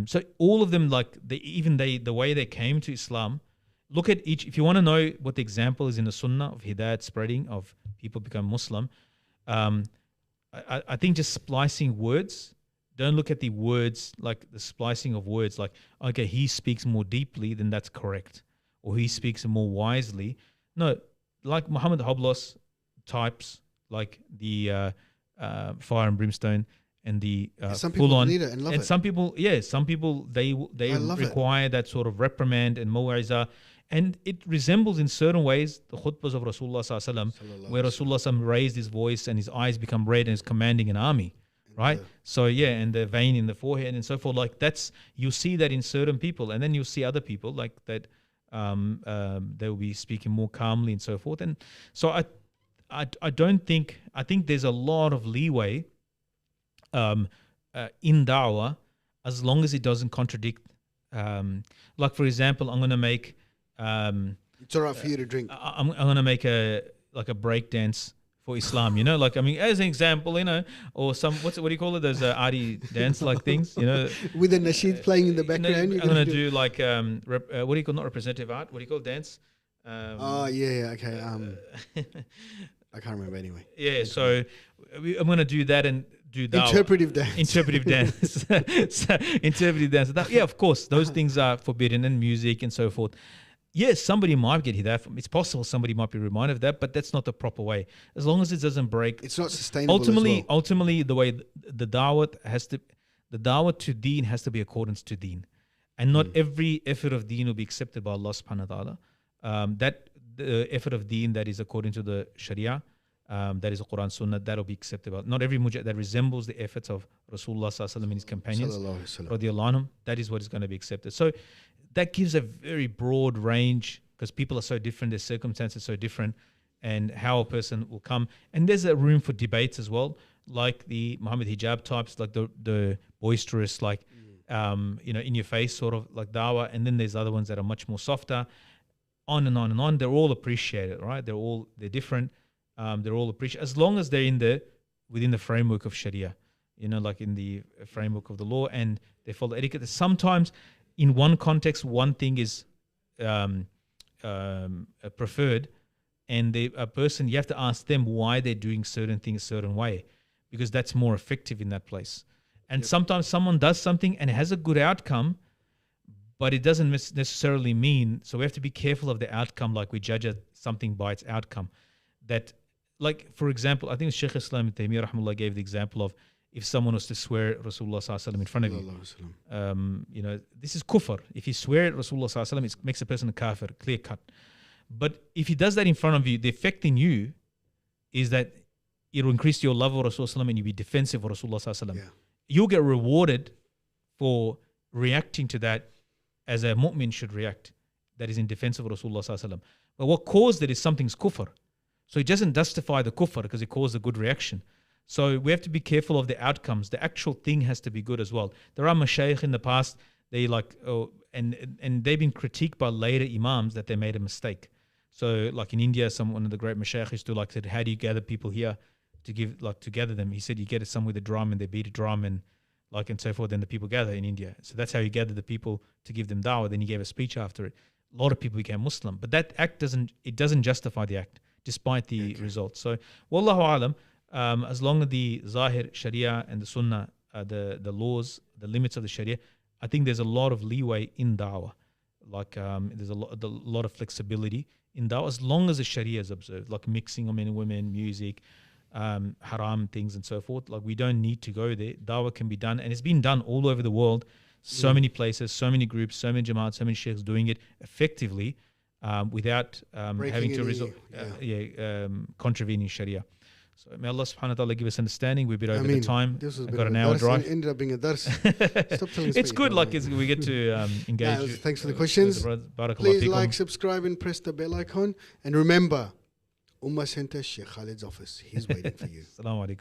So all of them, like the way they came to Islam. Look at each. If you want to know what the example is in the Sunnah of Hidayat spreading, of people become Muslim, I think just splicing words. Don't look at the words, like the splicing of words. Like, okay, he speaks more deeply, then that's correct, or he speaks more wisely. No, like Muhammad Hoblos types, like the fire and brimstone and the some people full on, need it and love it. Some people, they require that sort of reprimand and mu'izah. And it resembles in certain ways the khutbahs of Rasulullah sallallahu alaihi wasallam, where Rasulullah sallallahu raised his voice and his eyes become red and is commanding an army, right? So yeah, and the vein in the forehead and so forth, like that's, you see that in certain people, and then you see other people like that, they will be speaking more calmly and so forth. And so I don't think, I think there's a lot of leeway in da'wah, as long as it doesn't contradict. Like for example, I'm going to make it's all right for you to drink. I'm going to make a break dance for Islam, you know, like, I mean, as an example, you know, or some, what do you call it? Those arty dance like things, you know, with a nasheed playing in the background. I'm going to do like what do you call, not representative art? What do you call dance? Okay. I can't remember anyway. Yeah, so I'm going to do that and do dawah. Interpretive dance. Interpretive dance. So, interpretive dance. Yeah, of course, those things are forbidden, and music and so forth. Yes, somebody might get that. It's possible somebody might be reminded of that, but that's not the proper way. As long as it doesn't break. It's not sustainable. Ultimately, the way the da'wah to deen has to be accordance to deen. And not every effort of deen will be accepted by Allah subhanahu wa ta'ala. That the effort of deen that is according to the Sharia, that is the Quran Sunnah, that will be accepted. Not every mujahid that resembles the efforts of Rasulullah sallallahu alaihi wasallam and his companions, radiallahu anhum, that is what is going to be accepted. So that gives a very broad range, because people are so different, their circumstances are so different, and how a person will come. And there's a room for debates as well, like the Muhammad hijab types, like the boisterous, like you know, in your face sort of like dawah. And then there's other ones that are much more softer, on and on and on. They're all appreciated, right? They're different. They're all appreciated as long as they're within the framework of Sharia, you know, like in the framework of the law, and they follow etiquette. Sometimes in one context, one thing is preferred, and a person, you have to ask them why they're doing certain things a certain way, because that's more effective in that place. And sometimes someone does something and it has a good outcome, but it doesn't necessarily mean, so we have to be careful of the outcome, like we judge something by its outcome. That, like, for example, I think Shaykh Islam Ibn Taymiyyah rahimahullah gave the example of if someone was to swear at Rasulullah sallallahu alaihi wasallam in front of you, you know, this is kufr. If you swear at Rasulullah sallallahu alaihi wasallam, it makes a person a kafir, clear cut. But if he does that in front of you, the effect in you is that it will increase your love of Rasulullah and you'll be defensive of Rasulullah sallallahu alaihi wasallam. You'll get rewarded for reacting to that as a mu'min should react, that is in defense of Rasulullah sallallahu alaihi wasallam. But what caused it is something's kufr. So it doesn't justify the kufr because it caused a good reaction. So we have to be careful of the outcomes. The actual thing has to be good as well. There are mashayikh in the past, they like, and they've been critiqued by later imams that they made a mistake. So like in India, one of the great mashayikh used to like said, how do you gather people here to give, like to gather them? He said you get it some with a drum and they beat a drum and like and so forth, then the people gather in India. So that's how you gather the people to give them dawah. Then he gave a speech after it. A lot of people became Muslim. But that act doesn't justify the act, despite the results. So wallahu alam, as long as the Zahir, Sharia and the Sunnah, the laws, the limits of the Sharia, I think there's a lot of leeway in da'wah. Like there's a lot of flexibility in da'wah as long as the Sharia is observed, like mixing of men and women, music, haram things and so forth. Like we don't need to go there. Da'wah can be done, and it's been done all over the world. So many places, so many groups, so many jamaats, so many sheikhs doing it effectively without having to contravening Sharia. So may Allah subhanahu wa ta'ala give us understanding. We're a bit over the time. I've got an hour drive. Ended up being a dars. Stop telling us. It's good, like we get to engage. Thanks for the questions. Please like, subscribe and press the bell icon. And remember, Ummah Center, Sheikh Khalid's office. He's waiting for you. Assalamu alaikum.